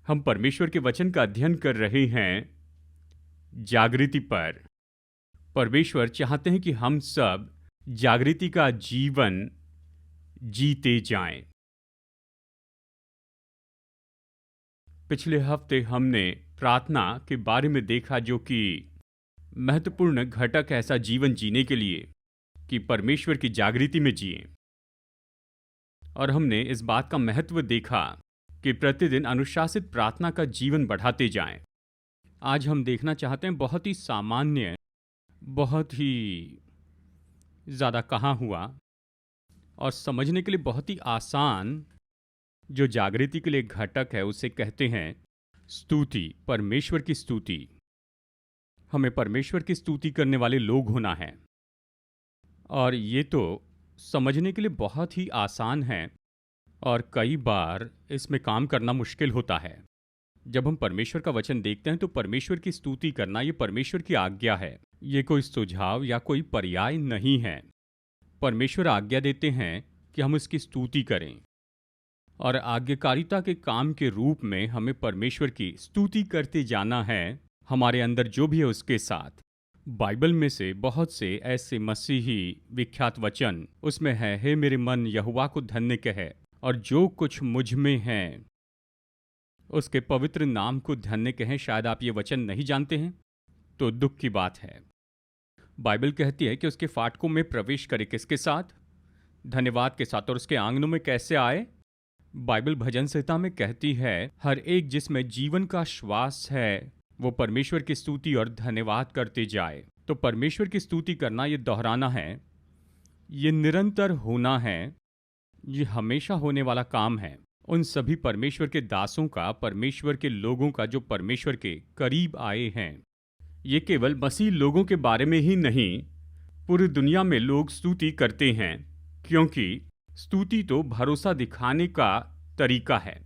हम परमेश्वर के वचन का अध्ययन कर रहे हैं जागृति पर। परमेश्वर चाहते हैं कि हम सब जागृति का जीवन जीते जाएं। पिछले हफ्ते हमने प्रार्थना के बारे में देखा, जो कि महत्वपूर्ण घटक है ऐसा जीवन जीने के लिए कि परमेश्वर की जागृति में जिएं। और हमने इस बात का महत्व देखा कि प्रतिदिन अनुशासित प्रार्थना का जीवन बढ़ाते जाएं। आज हम देखना चाहते हैं बहुत ही सामान्य, बहुत ही ज़्यादा कहाँ हुआ और समझने के लिए बहुत ही आसान जो जागृति के लिए घटक है, उसे कहते हैं स्तुति, परमेश्वर की स्तुति। हमें परमेश्वर की स्तुति करने वाले लोग होना है, और ये तो समझने के लिए बहुत ही आसान है और कई बार इसमें काम करना मुश्किल होता है। जब हम परमेश्वर का वचन देखते हैं तो परमेश्वर की स्तुति करना ये परमेश्वर की आज्ञा है, ये कोई सुझाव या कोई पर्याय नहीं है। परमेश्वर आज्ञा देते हैं कि हम उसकी स्तुति करें, और आज्ञाकारिता के काम के रूप में हमें परमेश्वर की स्तुति करते जाना है, हमारे अंदर जो भी है उसके साथ। बाइबल में से बहुत से ऐसे मसीही विख्यात वचन उसमें है, हे मेरे मन यहोवा को धन्य कहे, और जो कुछ मुझ में है उसके पवित्र नाम को धन्य कहें। शायद आप ये वचन नहीं जानते हैं तो दुख की बात है। बाइबल कहती है कि उसके फाटकों में प्रवेश करे किसके साथ? धन्यवाद के साथ। और उसके आंगनों में कैसे आए? बाइबल भजन संहिता में कहती है, हर एक जिसमें जीवन का श्वास है वो परमेश्वर की स्तुति और धन्यवाद करते जाए। तो परमेश्वर की स्तुति करना, ये दोहराना है, ये निरंतर होना है, ये हमेशा होने वाला काम है। उन सभी परमेश्वर के दासों का, परमेश्वर के लोगों का जो परमेश्वर के करीब आए हैं। ये केवल मसीह लोगों के बारे में ही नहीं, पूरी दुनिया में लोग स्तुति करते हैं, क्योंकि स्तुति तो भरोसा दिखाने का तरीका है।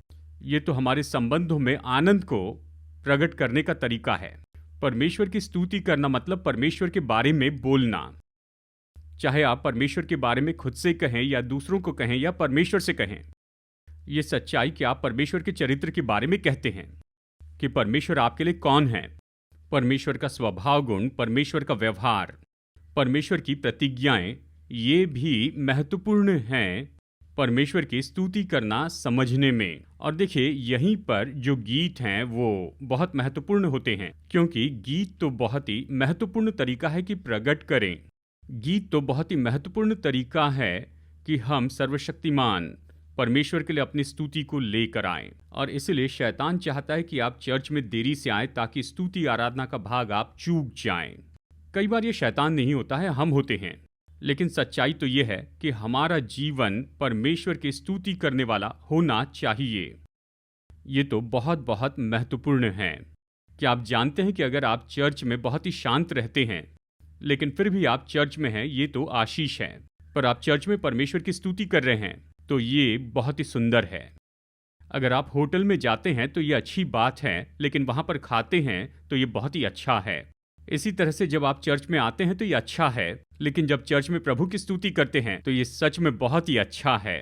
ये तो हमारे संबंधों में आनंद को प्रकट करने का तरीका है। परमेश्वर की स्तुति करना मतलब परमेश्वर के बारे में बोलना। चाहे आप परमेश्वर के बारे में खुद से कहें या दूसरों को कहें या परमेश्वर से कहें, ये सच्चाई कि आप परमेश्वर के चरित्र के बारे में कहते हैं कि परमेश्वर आपके लिए कौन है, परमेश्वर का स्वभाव गुण, परमेश्वर का व्यवहार, परमेश्वर की प्रतिज्ञाएं, ये भी महत्वपूर्ण हैं परमेश्वर की स्तुति करना समझने में। और देखिए, यहीं पर जो गीत हैं वो बहुत महत्वपूर्ण होते हैं, क्योंकि गीत तो बहुत ही महत्वपूर्ण तरीका है कि प्रकट करें। गीत तो बहुत ही महत्वपूर्ण तरीका है कि हम सर्वशक्तिमान परमेश्वर के लिए अपनी स्तुति को लेकर आएं। और इसलिए शैतान चाहता है कि आप चर्च में देरी से आएं ताकि स्तुति आराधना का भाग आप चूक जाएं। कई बार ये शैतान नहीं होता है, हम होते हैं। लेकिन सच्चाई तो ये है कि हमारा जीवन परमेश्वर की स्तुति करने वाला होना चाहिए। ये तो बहुत बहुत महत्वपूर्ण है। क्या आप जानते हैं कि अगर आप चर्च में बहुत ही शांत रहते हैं लेकिन फिर भी आप चर्च में हैं, ये तो आशीष है। पर आप चर्च में परमेश्वर की स्तुति कर रहे हैं तो ये बहुत ही सुंदर है। अगर आप होटल में जाते हैं तो ये अच्छी बात है, लेकिन वहाँ पर खाते हैं तो ये बहुत ही अच्छा है। इसी तरह से जब आप चर्च में आते हैं तो ये अच्छा है, लेकिन जब चर्च में प्रभु की स्तुति करते हैं तो ये सच में बहुत ही अच्छा है।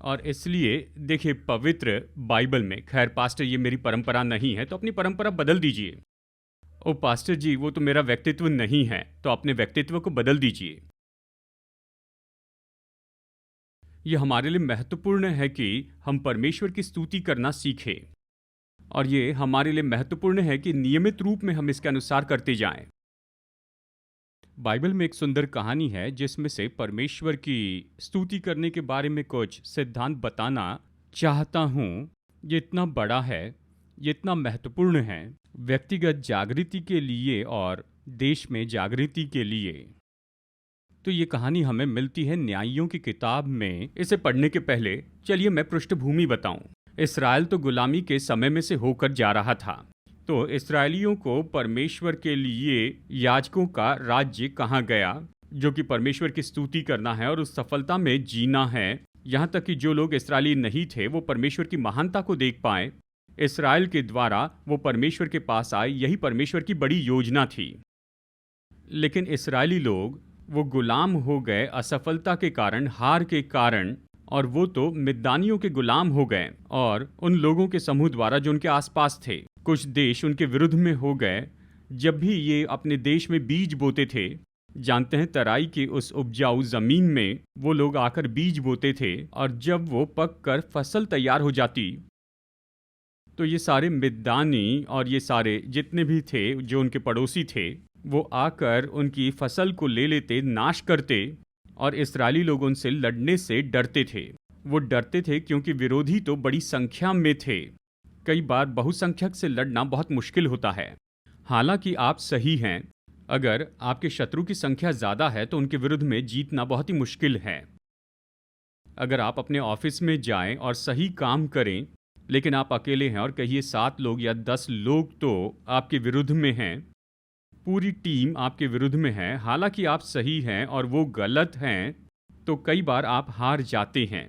और इसलिए देखिए, पवित्र बाइबल में, खैर पास्टर ये मेरी परंपरा नहीं है तो अपनी परंपरा बदल दीजिए। ओ पास्टर जी, वो तो मेरा व्यक्तित्व नहीं है, तो अपने व्यक्तित्व को बदल दीजिए। ये हमारे लिए महत्वपूर्ण है कि हम परमेश्वर की स्तुति करना सीखें, और ये हमारे लिए महत्वपूर्ण है कि नियमित रूप में हम इसके अनुसार करते जाएं। बाइबल में एक सुंदर कहानी है जिसमें से परमेश्वर की स्तुति करने के बारे में कुछ सिद्धांत बताना चाहता हूँ। ये इतना बड़ा है, ये इतना महत्वपूर्ण है व्यक्तिगत जागृति के लिए और देश में जागृति के लिए। तो ये कहानी हमें मिलती है न्यायियों की किताब में। इसे पढ़ने के पहले चलिए मैं पृष्ठभूमि बताऊं। इस्राएल तो गुलामी के समय में से होकर जा रहा था, तो इस्राएलियों को परमेश्वर के लिए याजकों का राज्य कहाँ गया, जो कि परमेश्वर की स्तुति करना है और उस सफलता में जीना है। यहाँ तक कि जो लोग इस्राएली नहीं थे वो परमेश्वर की महानता को देख पाए। इस्राएल के द्वारा वो परमेश्वर के पास आए, यही परमेश्वर की बड़ी योजना थी। लेकिन इस्राएली लोग वो गुलाम हो गए असफलता के कारण, हार के कारण, और वो तो मिद्यानियों के गुलाम हो गए और उन लोगों के समूह द्वारा जो उनके आसपास थे। कुछ देश उनके विरुद्ध में हो गए। जब भी ये अपने देश में बीज बोते थे, जानते हैं, तराई की उस उपजाऊ जमीन में वो लोग आकर बीज बोते थे, और जब वो पक कर फसल तैयार हो जाती तो ये सारे मिद्यानी और ये सारे जितने भी थे जो उनके पड़ोसी थे, वो आकर उनकी फसल को ले लेते, नाश करते, और इस्राएली लोग उनसे लड़ने से डरते थे। वो डरते थे क्योंकि विरोधी तो बड़ी संख्या में थे। कई बार बहुसंख्यक से लड़ना बहुत मुश्किल होता है। हालांकि आप सही हैं, अगर आपके शत्रु की संख्या ज़्यादा है तो उनके विरुद्ध में जीतना बहुत ही मुश्किल है। अगर आप अपने ऑफिस में जाएं और सही काम करें, लेकिन आप अकेले हैं और कहिए 7 लोग या 10 लोग तो आपके विरुद्ध में हैं, पूरी टीम आपके विरुद्ध में है, हालांकि आप सही हैं और वो गलत हैं, तो कई बार आप हार जाते हैं।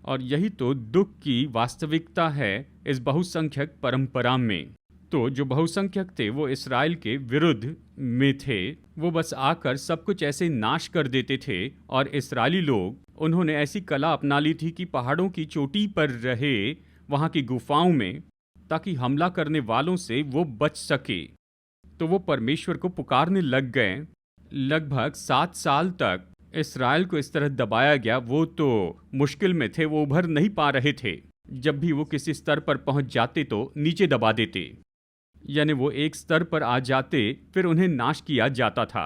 और यही तो दुख की वास्तविकता है इस बहुसंख्यक परंपरा में। तो जो बहुसंख्यक थे वो इस्राएल के विरुद्ध में थे। वो बस आकर सब कुछ ऐसे नाश कर देते थे, और इस्राएली लोग उन्होंने ऐसी कला अपना ली थी कि पहाड़ों की चोटी पर रहे, वहाँ की गुफाओं में, ताकि हमला करने वालों से वो बच सके। तो वो परमेश्वर को पुकारने लग गए। लगभग 7 साल तक इस्राएल को इस तरह दबाया गया। वो तो मुश्किल में थे, वो उभर नहीं पा रहे थे। जब भी वो किसी स्तर पर पहुंच जाते तो नीचे दबा देते, यानी वो एक स्तर पर आ जाते, फिर उन्हें नाश किया जाता था।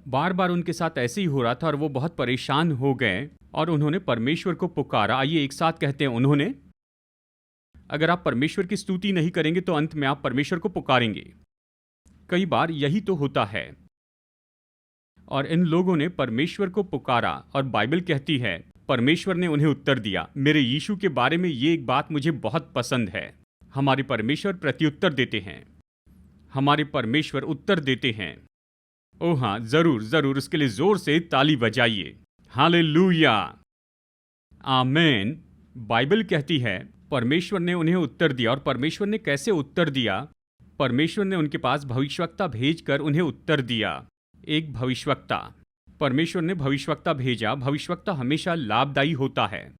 बार बार उनके साथ ऐसे ही हो रहा था और वो बहुत परेशान हो गए और उन्होंने परमेश्वर को पुकारा। आइए एक साथ कहते हैं, उन्होंने। अगर आप परमेश्वर की स्तुति नहीं करेंगे तो अंत में आप परमेश्वर को पुकारेंगे। कई बार यही तो होता है। और इन लोगों ने परमेश्वर को पुकारा, और बाइबल कहती है परमेश्वर ने उन्हें उत्तर दिया। मेरे यीशु के बारे में ये एक बात मुझे बहुत पसंद है। हमारे परमेश्वर प्रत्युत्तर देते हैं, हमारे परमेश्वर उत्तर देते हैं। ओह हाँ, जरूर जरूर, उसके लिए जोर से ताली बजाइए। हालेलुया, आमेन। बाइबल कहती है परमेश्वर ने उन्हें उत्तर दिया। और परमेश्वर ने कैसे उत्तर दिया? परमेश्वर ने उनके पास भविष्यवक्ता भेजकर उन्हें उत्तर दिया। एक भविष्यवक्ता, परमेश्वर ने भविष्यवक्ता भेजा। भविष्यवक्ता हमेशा लाभदायी होता है।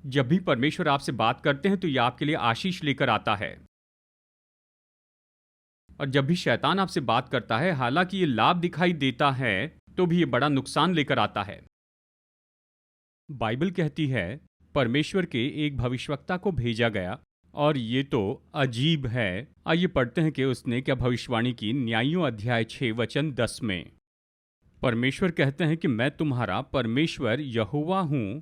जब भी परमेश्वर आपसे बात करते हैं तो यह आपके लिए आशीष लेकर आता है। और जब भी शैतान आपसे बात करता है, हालांकि ये लाभ दिखाई देता है, तो भी ये बड़ा नुकसान लेकर आता है। बाइबल कहती है परमेश्वर के एक भविष्यवक्ता को भेजा गया, और ये तो अजीब है। आइए पढ़ते हैं कि उसने क्या भविष्यवाणी की। न्यायों अध्याय 6 वचन 10 में परमेश्वर कहते हैं कि मैं तुम्हारा परमेश्वर यहोवा हूँ।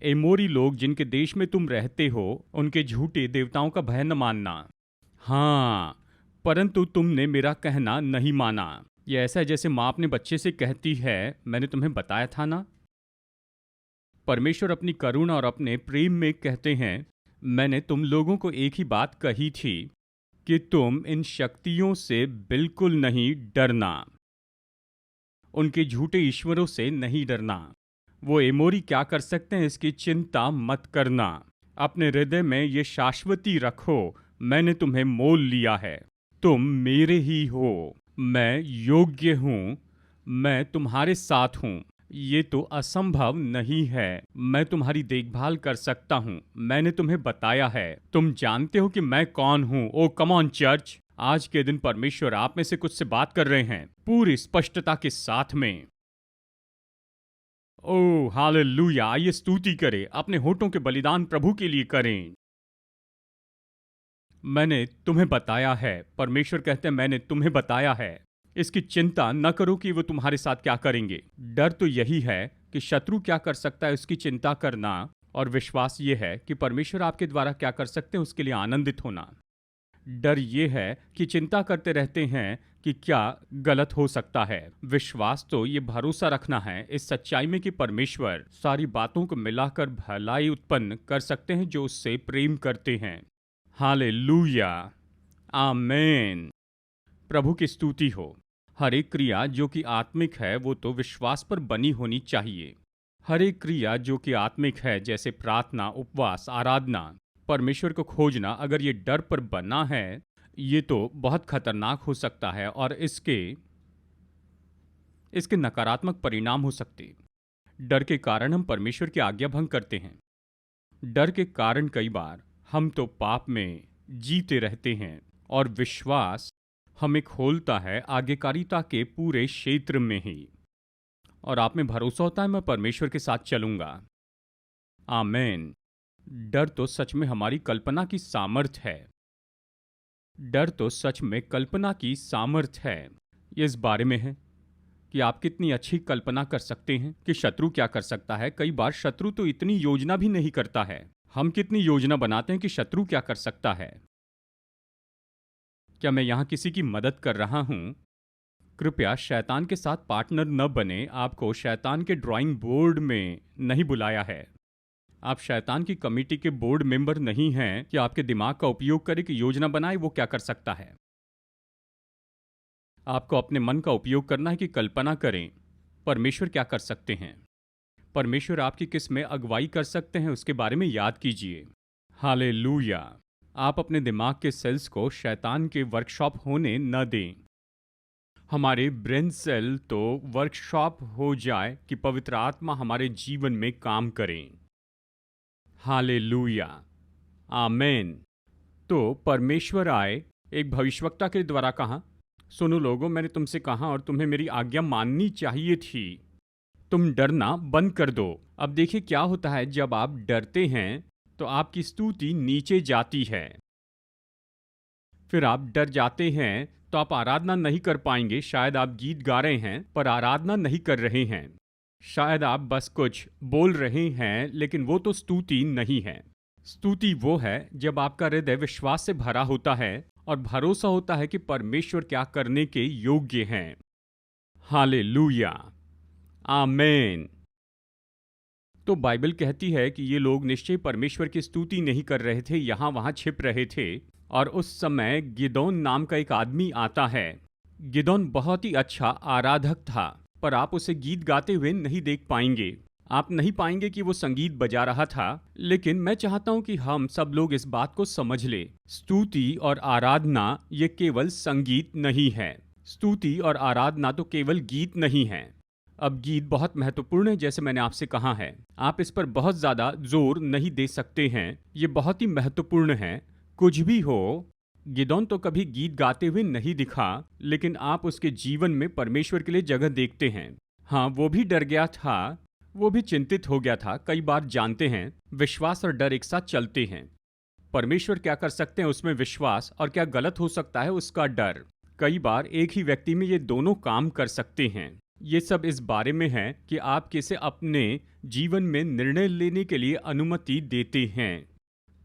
एमोरी लोग जिनके देश में तुम रहते हो, उनके झूठे देवताओं का भय न मानना। हाँ, परंतु तुमने मेरा कहना नहीं माना। यह ऐसा है जैसे माँ अपने बच्चे से कहती है, मैंने तुम्हें बताया था ना। परमेश्वर अपनी करुणा और अपने प्रेम में कहते हैं, मैंने तुम लोगों को एक ही बात कही थी कि तुम इन शक्तियों से बिल्कुल नहीं डरना, उनके झूठे ईश्वरों से नहीं डरना। वो एमोरी क्या कर सकते हैं इसकी चिंता मत करना। अपने हृदय में ये शाश्वती रखो, मैंने तुम्हें मोल लिया है, तुम मेरे ही हो, मैं योग्य हूँ, मैं तुम्हारे साथ हूँ। ये तो असंभव नहीं है। मैं तुम्हारी देखभाल कर सकता हूँ, मैंने तुम्हें बताया है, तुम जानते हो कि मैं कौन हूँ। ओ कम ऑन चर्च, आज के दिन परमेश्वर आप में से कुछ से बात कर रहे हैं पूरी स्पष्टता के साथ में। ओ हालेलुया, आइए स्तुति करें, अपने होठों के बलिदान प्रभु के लिए करें। मैंने तुम्हें बताया है, परमेश्वर कहते हैं मैंने तुम्हें बताया है। इसकी चिंता न करो कि वो तुम्हारे साथ क्या करेंगे। डर तो यही है कि शत्रु क्या कर सकता है उसकी चिंता करना, और विश्वास ये है कि परमेश्वर आपके द्वारा क्या कर सकते हैं उसके लिए आनंदित होना। डर ये है कि चिंता करते रहते हैं कि क्या गलत हो सकता है। विश्वास तो ये भरोसा रखना है इस सच्चाई में कि परमेश्वर सारी बातों को मिलाकर भलाई उत्पन्न कर सकते हैं जो उससे प्रेम करते हैं। हालेलुया, आमेन। प्रभु की स्तुति हो। हर एक क्रिया जो कि आत्मिक है वो तो विश्वास पर बनी होनी चाहिए। हर एक क्रिया जो कि आत्मिक है, जैसे प्रार्थना, उपवास, आराधना, परमेश्वर को खोजना, अगर ये डर पर बना है, ये तो बहुत खतरनाक हो सकता है और इसके नकारात्मक परिणाम हो सकते। डर के कारण हम परमेश्वर की आज्ञा भंग करते हैं। डर के कारण कई बार हम तो पाप में जीते रहते हैं और विश्वास हमें खोलता है आज्ञाकारिता के पूरे क्षेत्र में ही, और आप में भरोसा होता है मैं परमेश्वर के साथ चलूंगा। आमेन। डर तो सच में हमारी कल्पना की सामर्थ है। डर तो सच में कल्पना की सामर्थ है। ये इस बारे में है कि आप कितनी अच्छी कल्पना कर सकते हैं कि शत्रु क्या कर सकता है। कई बार शत्रु तो इतनी योजना भी नहीं करता है। हम कितनी योजना बनाते हैं कि शत्रु क्या कर सकता है। क्या मैं यहां किसी की मदद कर रहा हूं? कृपया शैतान के साथ पार्टनर न बने। आपको शैतान के ड्राइंग बोर्ड में नहीं बुलाया है। आप शैतान की कमेटी के बोर्ड मेंबर नहीं हैं कि आपके दिमाग का उपयोग करें कि योजना बनाए वो क्या कर सकता है। आपको अपने मन का उपयोग करना है कि कल्पना करें परमेश्वर क्या कर सकते हैं। परमेश्वर आपकी किस में अगुवाई कर सकते हैं उसके बारे में याद कीजिए। हालेलुया। आप अपने दिमाग के सेल्स को शैतान के वर्कशॉप होने न दें। हमारे ब्रेन सेल तो वर्कशॉप हो जाए कि पवित्र आत्मा हमारे जीवन में काम करें। हालेलुया। आमेन। तो परमेश्वर आए। एक भविष्यवक्ता के द्वारा कहा, सुनो लोगों, मैंने तुमसे कहा और तुम्हें मेरी आज्ञा माननी चाहिए थी। तुम डरना बंद कर दो। अब देखिए क्या होता है जब आप डरते हैं तो आपकी स्तुति नीचे जाती है। फिर आप डर जाते हैं तो आप आराधना नहीं कर पाएंगे। शायद आप गीत गा रहे हैं पर आराधना नहीं कर रहे हैं। शायद आप बस कुछ बोल रहे हैं लेकिन वो तो स्तुति नहीं है। स्तुति वो है जब आपका हृदय विश्वास से भरा होता है और भरोसा होता है कि परमेश्वर क्या करने के योग्य हैं। हालेलुया। आमेन। तो बाइबल कहती है कि ये लोग निश्चय परमेश्वर की स्तुति नहीं कर रहे थे, यहां वहां छिप रहे थे। और उस समय गिदोन नाम का एक आदमी आता है। गिदोन बहुत ही अच्छा आराधक था, पर आप उसे गीत गाते हुए नहीं देख पाएंगे। आप नहीं पाएंगे कि वो संगीत बजा रहा था। लेकिन मैं चाहता हूं कि हम सब लोग इस बात को समझ ले, स्तुति और आराधना ये केवल संगीत नहीं है। स्तुति और आराधना तो केवल गीत नहीं है। अब गीत बहुत महत्वपूर्ण है, जैसे मैंने आपसे कहा है। आप इस पर बहुत ज्यादा जोर नहीं दे सकते हैं। ये बहुत ही महत्वपूर्ण है। कुछ भी हो, गिदोन तो कभी गीत गाते हुए नहीं दिखा, लेकिन आप उसके जीवन में परमेश्वर के लिए जगह देखते हैं। हाँ, वो भी डर गया था, वो भी चिंतित हो गया था। कई बार जानते हैं विश्वास और डर एक साथ चलते हैं। परमेश्वर क्या कर सकते हैं उसमें विश्वास, और क्या गलत हो सकता है उसका डर। कई बार एक ही व्यक्ति में ये दोनों काम कर सकते हैं। ये सब इस बारे में है कि आप किसे अपने जीवन में निर्णय लेने के लिए अनुमति देते हैं।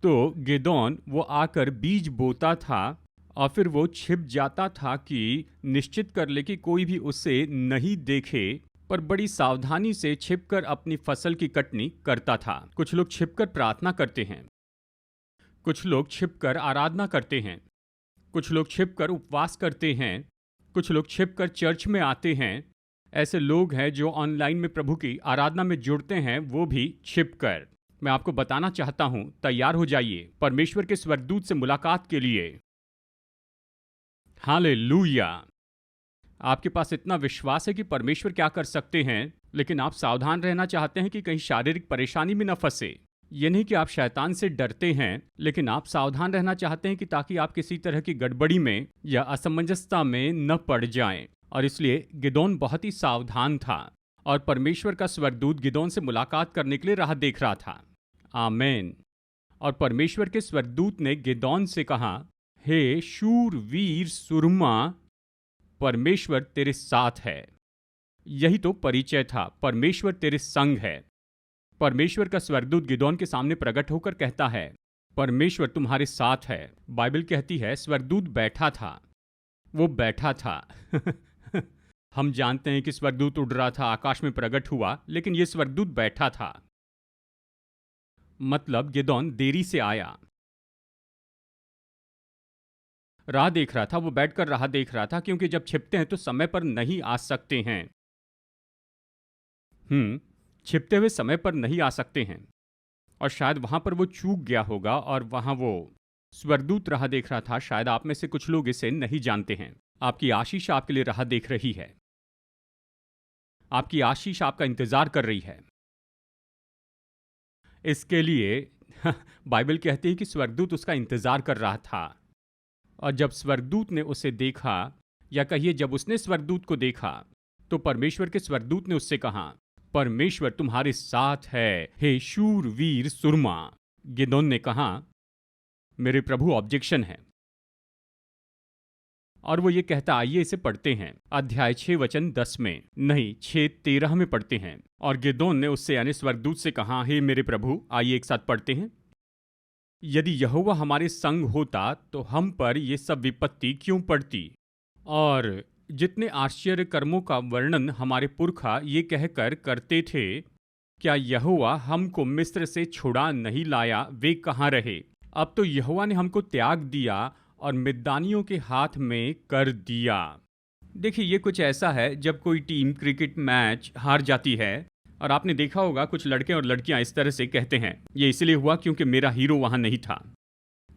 तो गिदोन वो आकर बीज बोता था और फिर वो छिप जाता था कि निश्चित कर ले कि कोई भी उसे नहीं देखे, पर बड़ी सावधानी से छिपकर अपनी फसल की कटनी करता था। कुछ लोग छिपकर प्रार्थना करते हैं, कुछ लोग छिपकर आराधना करते हैं, कुछ लोग छिपकर उपवास करते हैं, कुछ लोग छिपकर चर्च में आते हैं। ऐसे लोग हैं जो ऑनलाइन में प्रभु की आराधना में जुड़ते हैं, वो भी छिपकर। मैं आपको बताना चाहता हूं, तैयार हो जाइए परमेश्वर के स्वर्गदूत से मुलाकात के लिए। हालेलुया। आपके पास इतना विश्वास है कि परमेश्वर क्या कर सकते हैं, लेकिन आप सावधान रहना चाहते हैं कि कहीं शारीरिक परेशानी में न फंसे। ये नहीं कि आप शैतान से डरते हैं, लेकिन आप सावधान रहना चाहते हैं कि ताकि आप किसी तरह की गड़बड़ी में या असमंजसता में न पड़ जाएं। और इसलिए गिदोन बहुत ही सावधान था और परमेश्वर का स्वर्गदूत गिदोन से मुलाकात करने के लिए राह देख रहा था। आमेन। और परमेश्वर के स्वर्गदूत ने गिदोन से कहा, हे शूरवीर सुरमा, परमेश्वर तेरे साथ है। यही तो परिचय था, परमेश्वर तेरे संग है। परमेश्वर का स्वर्गदूत गिदोन के सामने प्रकट होकर कहता है, परमेश्वर तुम्हारे साथ है। बाइबल कहती है स्वर्गदूत बैठा था, वो बैठा था। हम जानते हैं कि स्वर्गदूत उड़ रहा था, आकाश में प्रकट हुआ, लेकिन यह स्वर्गदूत बैठा था। मतलब गिदोन देरी से आया, राह देख रहा था। वो बैठकर राह देख रहा था, क्योंकि जब छिपते हैं तो समय पर नहीं आ सकते हैं। छिपते हुए समय पर नहीं आ सकते हैं। और शायद वहां पर वो चूक गया होगा और वहां वो स्वर्गदूत राह देख रहा था। शायद आप में से कुछ लोग इसे नहीं जानते हैं। आपकी आशीष आपके लिए राह देख रही है। आपकी आशीष आपका इंतजार कर रही है। इसके लिए बाइबल कहती है कि स्वर्गदूत उसका इंतजार कर रहा था, और जब स्वर्गदूत ने उसे देखा, या कहिए जब उसने स्वर्गदूत को देखा, तो परमेश्वर के स्वर्गदूत ने उससे कहा, परमेश्वर तुम्हारे साथ है, हे शूरवीर सुरमा। गिदोन ने कहा, मेरे प्रभु ऑब्जेक्शन है। और वो ये कहता, आइए इसे पढ़ते हैं, अध्याय 6 वचन 10 में, नहीं 6:13 में पढ़ते हैं। और गिदोन ने उससे यानी स्वर्गदूत से कहा, हे मेरे प्रभु, आइए एक साथ पढ़ते हैं। यदि यहोवा हमारे संग होता तो हम पर ये सब विपत्ति क्यों पड़ती? और जितने आश्चर्य कर्मों का वर्णन हमारे पुरखा ये कहकर करते थे, क्या यहोवा हमको मिस्र से छुड़ा नहीं लाया, वे कहाँ रहे? अब तो यहोवा ने हमको त्याग दिया और मिद्यानियों के हाथ में कर दिया। देखिए, ये कुछ ऐसा है जब कोई टीम क्रिकेट मैच हार जाती है, और आपने देखा होगा कुछ लड़के और लड़कियां इस तरह से कहते हैं, ये इसलिए हुआ क्योंकि मेरा हीरो वहां नहीं था।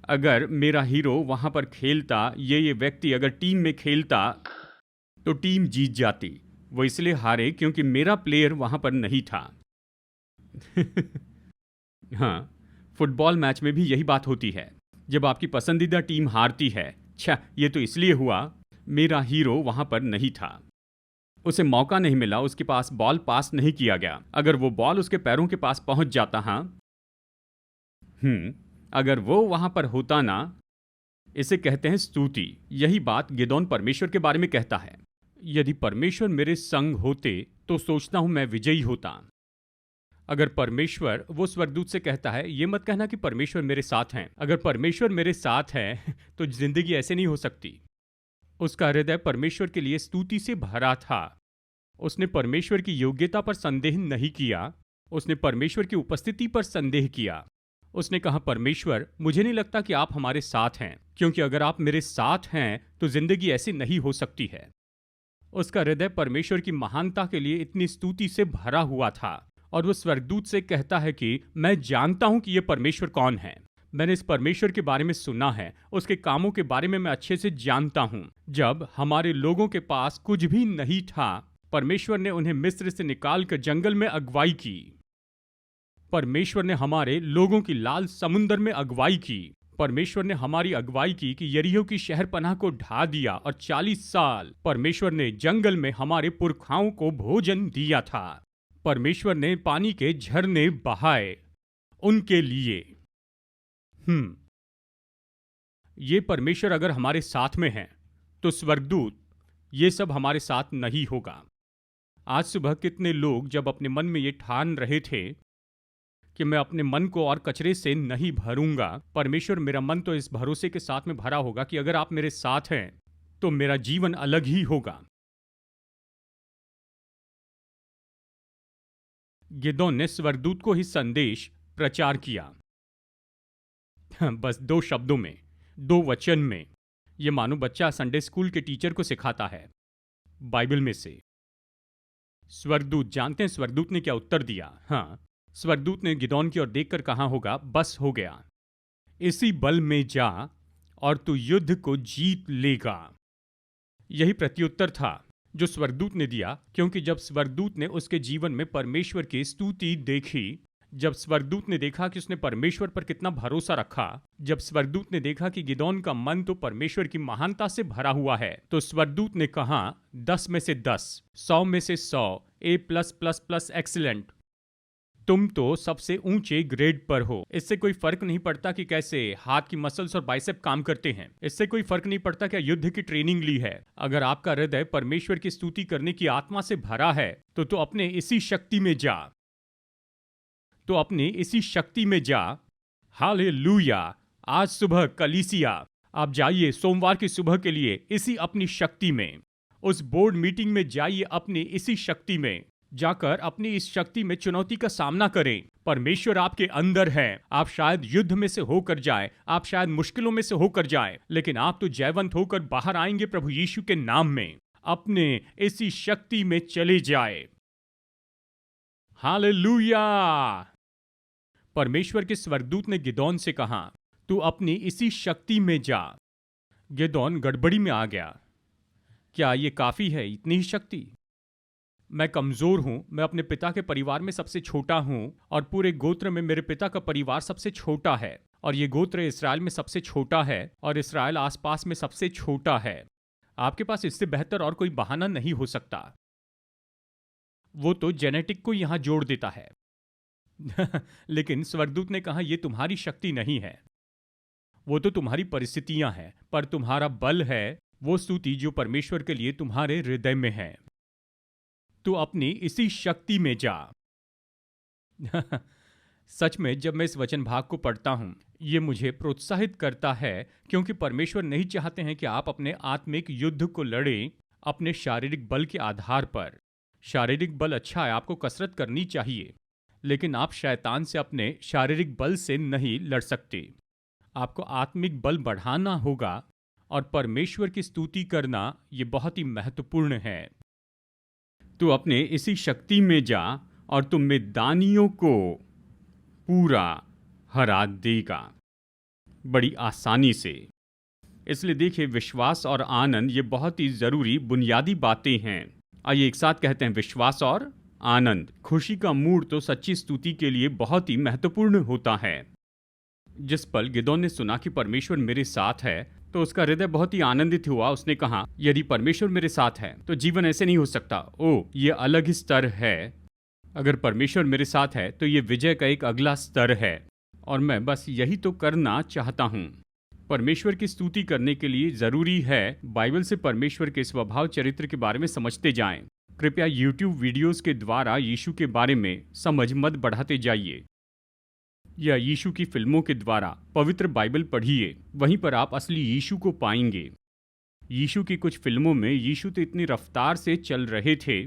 अगर मेरा हीरो वहां पर खेलता, ये व्यक्ति अगर टीम में खेलता, तो टीम जीत जाती। वो इसलिए हारे क्योंकि मेरा प्लेयर वहां पर नहीं था। हाँ, फुटबॉल मैच में भी यही बात होती है। जब आपकी पसंदीदा टीम हारती है, अच्छा ये तो इसलिए हुआ, मेरा हीरो वहां पर नहीं था, उसे मौका नहीं मिला, उसके पास बॉल पास नहीं किया गया। अगर वो बॉल उसके पैरों के पास पहुंच जाता, हाँ, अगर वो वहां पर होता ना, इसे कहते हैं स्तुति। यही बात गिदोन परमेश्वर के बारे में कहता है। यदि परमेश्वर मेरे संग होते तो सोचता हूं मैं विजयी होता। अगर परमेश्वर, वो स्वर्गदूत से कहता है, ये मत कहना कि परमेश्वर मेरे साथ हैं। अगर परमेश्वर मेरे साथ है तो जिंदगी ऐसे नहीं हो सकती। उसका हृदय परमेश्वर के लिए स्तुति से भरा था। उसने परमेश्वर की योग्यता पर संदेह नहीं किया, उसने परमेश्वर की उपस्थिति पर संदेह किया। उसने कहा, परमेश्वर, मुझे नहीं लगता कि आप हमारे साथ हैं, क्योंकि अगर आप मेरे साथ हैं तो जिंदगी ऐसी नहीं हो सकती है। उसका हृदय परमेश्वर की महानता के लिए इतनी स्तुति से भरा हुआ था। और वो स्वर्गदूत से कहता है कि मैं जानता हूं कि ये परमेश्वर कौन है। मैंने इस परमेश्वर के बारे में सुना है, उसके कामों के बारे में मैं अच्छे से जानता हूं। जब हमारे लोगों के पास कुछ भी नहीं था, परमेश्वर ने उन्हें मिस्र से निकालकर जंगल में अगुवाई की। परमेश्वर ने हमारे लोगों की लाल समुंदर में अगुवाई की। परमेश्वर ने हमारी अगुवाई की कि यरीहो की शहरपनाह को ढा दिया, और 40 साल परमेश्वर ने जंगल में हमारे पुरखाओं को भोजन दिया था। परमेश्वर ने पानी के झरने बहाए उनके लिए। ये परमेश्वर अगर हमारे साथ में है तो स्वर्गदूत ये सब हमारे साथ नहीं होगा। आज सुबह कितने लोग जब अपने मन में ये ठान रहे थे कि मैं अपने मन को और कचरे से नहीं भरूंगा, परमेश्वर मेरा मन तो इस भरोसे के साथ में भरा होगा कि अगर आप मेरे साथ हैं तो मेरा जीवन अलग ही होगा। गिदोन ने स्वर्गदूत को ही संदेश प्रचार किया। बस 2 शब्दों में, 2 वचन में, ये मानो बच्चा संडे स्कूल के टीचर को सिखाता है बाइबल में से। स्वर्गदूत, जानते हैं स्वर्गदूत ने क्या उत्तर दिया? हाँ, स्वर्गदूत ने गिदोन की ओर देखकर कहा होगा, बस हो गया, इसी बल में जा और तू युद्ध को जीत लेगा। यही प्रत्युत्तर था जो स्वर्गदूत ने दिया, क्योंकि जब स्वर्गदूत ने उसके जीवन में परमेश्वर की स्तुति देखी, जब स्वर्गदूत ने देखा कि उसने परमेश्वर पर कितना भरोसा रखा, जब स्वर्गदूत ने देखा कि गिदोन का मन तो परमेश्वर की महानता से भरा हुआ है, तो स्वर्गदूत ने कहा, 10 में से 10, 100 में से 100, A+++ एक्सीलेंट, तुम तो सबसे ऊंचे ग्रेड पर हो। इससे कोई फर्क नहीं पड़ता कि कैसे हाथ की मसल्स और बाइसेप काम करते हैं। इससे कोई फर्क नहीं पड़ता क्या युद्ध की ट्रेनिंग ली है। अगर आपका हृदय परमेश्वर की स्तुति करने की आत्मा से भरा है तो अपने इसी शक्ति में जा, तो अपने इसी शक्ति में जा। हालेलुया। आज सुबह कलीसिया, आप जाइए सोमवार की सुबह के लिए इसी अपनी शक्ति में, उस बोर्ड मीटिंग में जाइए अपनी इसी शक्ति में, जाकर अपनी इस शक्ति में चुनौती का सामना करें। परमेश्वर आपके अंदर है। आप शायद युद्ध में से होकर जाए, आप शायद मुश्किलों में से होकर जाए, लेकिन आप तो जयवंत होकर बाहर आएंगे प्रभु यीशु के नाम में। अपने इसी शक्ति में चले जाए। हालेलुया। परमेश्वर के स्वर्गदूत ने गिदोन से कहा, तू अपनी इसी शक्ति में जा। गिदोन गड़बड़ी में आ गया। क्या ये काफी है, इतनी ही शक्ति? मैं कमजोर हूं, मैं अपने पिता के परिवार में सबसे छोटा हूं और पूरे गोत्र में मेरे पिता का परिवार सबसे छोटा है और ये गोत्र इस्राएल में सबसे छोटा है और इस्राएल आसपास में सबसे छोटा है। आपके पास इससे बेहतर और कोई बहाना नहीं हो सकता। वो तो जेनेटिक को यहां जोड़ देता है। लेकिन स्वर्गदूत ने कहा, यह तुम्हारी शक्ति नहीं है, वो तो तुम्हारी परिस्थितियां हैं, पर तुम्हारा बल है वो स्तुति जो परमेश्वर के लिए तुम्हारे हृदय में है। तू अपनी इसी शक्ति में जा। सच में जब मैं इस वचन भाग को पढ़ता हूं, ये मुझे प्रोत्साहित करता है, क्योंकि परमेश्वर नहीं चाहते हैं कि आप अपने आत्मिक युद्ध को लड़ें अपने शारीरिक बल के आधार पर। शारीरिक बल अच्छा है, आपको कसरत करनी चाहिए, लेकिन आप शैतान से अपने शारीरिक बल से नहीं लड़ सकते। आपको आत्मिक बल बढ़ाना होगा और परमेश्वर की स्तुति करना ये बहुत ही महत्वपूर्ण है। तू अपने इसी शक्ति में जा और तुम में दानियों को पूरा हरा देगा, बड़ी आसानी से। इसलिए देखिए, विश्वास और आनंद ये बहुत ही जरूरी बुनियादी बातें हैं। आइए एक साथ कहते हैं, विश्वास और आनंद। खुशी का मूड तो सच्ची स्तुति के लिए बहुत ही महत्वपूर्ण होता है। जिस पल गिदोन ने सुना कि परमेश्वर मेरे साथ है, तो उसका हृदय बहुत ही आनंदित हुआ। उसने कहा, यदि परमेश्वर मेरे साथ है तो जीवन ऐसे नहीं हो सकता। ओह, ये अलग ही स्तर है। अगर परमेश्वर मेरे साथ है तो ये विजय का एक अगला स्तर है, और मैं बस यही तो करना चाहता हूँ। परमेश्वर की स्तुति करने के लिए जरूरी है बाइबल से परमेश्वर के स्वभाव चरित्र के बारे में समझते जाएं। कृपया YouTube वीडियोस के द्वारा यीशु के बारे में समझ मत बढ़ाते जाइए, या यीशु की फिल्मों के द्वारा पवित्र बाइबल पढ़िए, वहीं पर आप असली यीशु को पाएंगे। यीशु की कुछ फिल्मों में यीशु तो इतनी रफ्तार से चल रहे थे,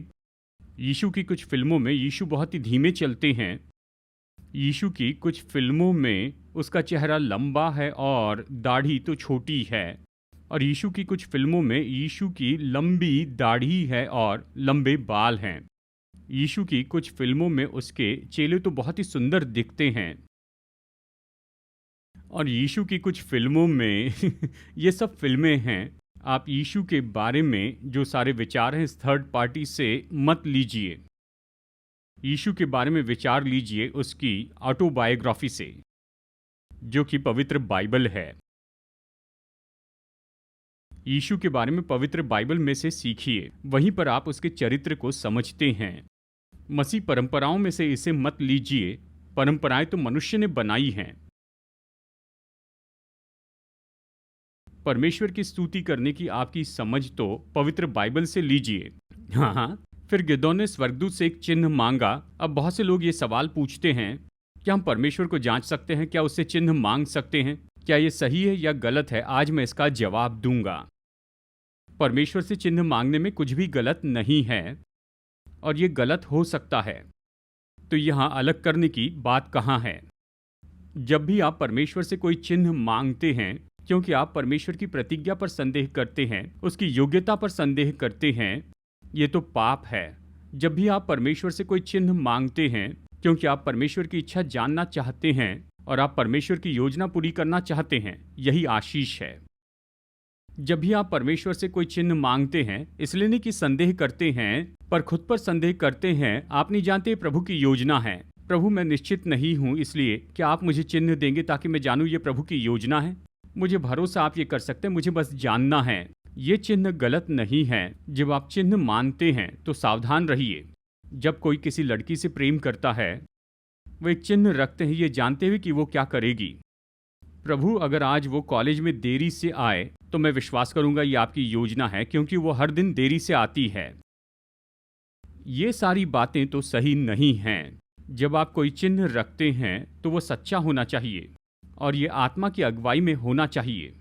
यीशु की कुछ फिल्मों में यीशु बहुत ही धीमे चलते हैं, यीशु की कुछ फिल्मों में उसका चेहरा लंबा है और दाढ़ी तो छोटी है, और यीशु की कुछ फिल्मों में यीशु की लंबी दाढ़ी है और लंबे बाल हैं। यीशु की कुछ फिल्मों में उसके चेले तो बहुत ही सुंदर दिखते हैं, और यीशु की कुछ फिल्मों में ये सब फिल्में हैं। आप यीशु के बारे में जो सारे विचार हैं थर्ड पार्टी से मत लीजिए। यीशु के बारे में विचार लीजिए उसकी ऑटोबायोग्राफी से, जो कि पवित्र बाइबल है। यीशु के बारे में पवित्र बाइबल में से सीखिए, वहीं पर आप उसके चरित्र को समझते हैं। मसीह परंपराओं में से इसे मत लीजिए, परंपराएं तो मनुष्य ने बनाई हैं। परमेश्वर की स्तुति करने की आपकी समझ तो पवित्र बाइबल से लीजिए। हाँ, फिर गिदोन ने स्वर्गदूत से एक चिन्ह मांगा। अब बहुत से लोग ये सवाल पूछते हैं, क्या हम परमेश्वर को जांच सकते हैं? क्या उससे चिन्ह मांग सकते हैं? क्या ये सही है या गलत है? आज मैं इसका जवाब दूंगा। परमेश्वर से चिन्ह मांगने में कुछ भी गलत नहीं है, और ये गलत हो सकता है। तो यहाँ अलग करने की बात कहाँ है? जब भी आप परमेश्वर से कोई चिन्ह मांगते हैं, क्योंकि आप परमेश्वर की प्रतिज्ञा पर संदेह करते हैं, उसकी योग्यता पर संदेह करते हैं, ये तो पाप है। जब भी आप परमेश्वर से कोई चिन्ह मांगते हैं, क्योंकि आप परमेश्वर की इच्छा जानना चाहते हैं और आप परमेश्वर की योजना पूरी करना चाहते हैं, यही आशीष है। जब भी आप परमेश्वर से कोई चिन्ह मांगते हैं, इसलिए नहीं कि संदेह करते हैं, पर खुद पर संदेह करते हैं। आप नहीं जानते प्रभु की योजना है। प्रभु, मैं निश्चित नहीं हूं, इसलिए क्या आप मुझे चिन्ह देंगे ताकि मैं जानूं ये प्रभु की योजना है? मुझे भरोसा आप ये कर सकते हैं, मुझे बस जानना है। ये चिन्ह गलत नहीं है। जब आप चिन्ह मानते हैं तो सावधान रहिए। जब कोई किसी लड़की से प्रेम करता है, वो एक चिन्ह रखते हैं ये जानते हुए कि वो क्या करेगी। प्रभु, अगर आज वो कॉलेज में देरी से आए तो मैं विश्वास करूंगा ये आपकी योजना है, क्योंकि वो हर दिन देरी से आती है। ये सारी बातें तो सही नहीं हैं। जब आप कोई चिन्ह रखते हैं तो वो सच्चा होना चाहिए और ये आत्मा की अगुवाई में होना चाहिए।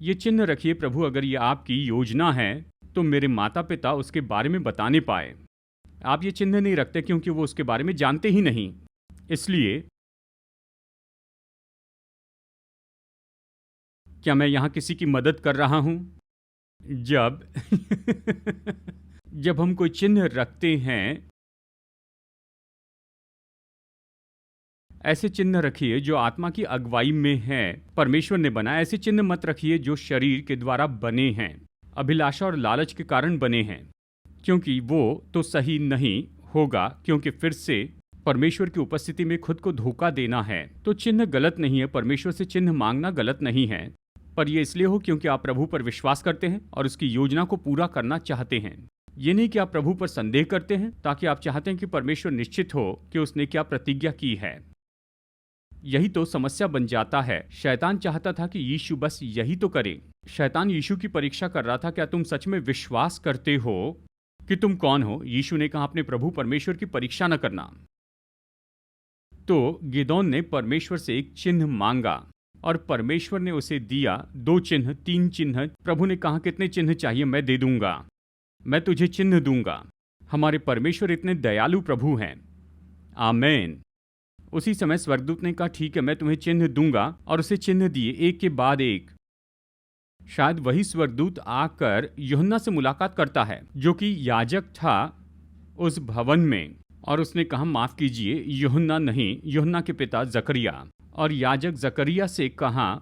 ये चिन्ह रखिए, प्रभु, अगर ये आपकी योजना है तो मेरे माता पिता उसके बारे में बताने पाए। आप ये चिन्ह नहीं रखते क्योंकि वो उसके बारे में जानते ही नहीं। इसलिए क्या मैं यहां किसी की मदद कर रहा हूं? जब जब हम कोई चिन्ह रखते हैं, ऐसे चिन्ह रखिए जो आत्मा की अगुवाई में है, परमेश्वर ने बनाया। ऐसे चिन्ह मत रखिए जो शरीर के द्वारा बने हैं। अभिलाषा और लालच के कारण बने हैं, क्योंकि वो तो सही नहीं होगा, क्योंकि फिर से परमेश्वर की उपस्थिति में खुद को धोखा देना है। तो चिन्ह गलत नहीं है, परमेश्वर से चिन्ह मांगना गलत नहीं है, पर यह इसलिए हो क्योंकि आप प्रभु पर विश्वास करते हैं और उसकी योजना को पूरा करना चाहते हैं। ये नहीं कि आप प्रभु पर संदेह करते हैं ताकि आप चाहते हैं कि परमेश्वर निश्चित हो कि उसने क्या प्रतिज्ञा की है। यही तो समस्या बन जाता है। शैतान चाहता था कि यीशु बस यही तो करे। शैतान यीशु की परीक्षा कर रहा था, क्या तुम सच में विश्वास करते हो कि तुम कौन हो? यीशु ने कहा, अपने प्रभु परमेश्वर की परीक्षा न करना। तो गिदोन ने परमेश्वर से एक चिन्ह मांगा और परमेश्वर ने उसे दिया 2 चिन्ह, 3 चिन्ह। प्रभु ने कहा, कितने चिन्ह चाहिए मैं दे दूंगा, मैं तुझे चिन्ह दूंगा। हमारे परमेश्वर इतने दयालु प्रभु हैं। आमीन। उसी समय स्वर्गदूत ने कहा, ठीक है, मैं तुम्हें चिन्ह दूंगा, और उसे चिन्ह दिए एक के बाद एक। शायद वही स्वर्गदूत आकर यूहन्ना से मुलाकात करता है, जो कि याजक था उस भवन में, और उसने कहा, माफ कीजिए, यूहन्ना नहीं, यूहन्ना के पिता जकरिया। और याजक जकरिया से कहा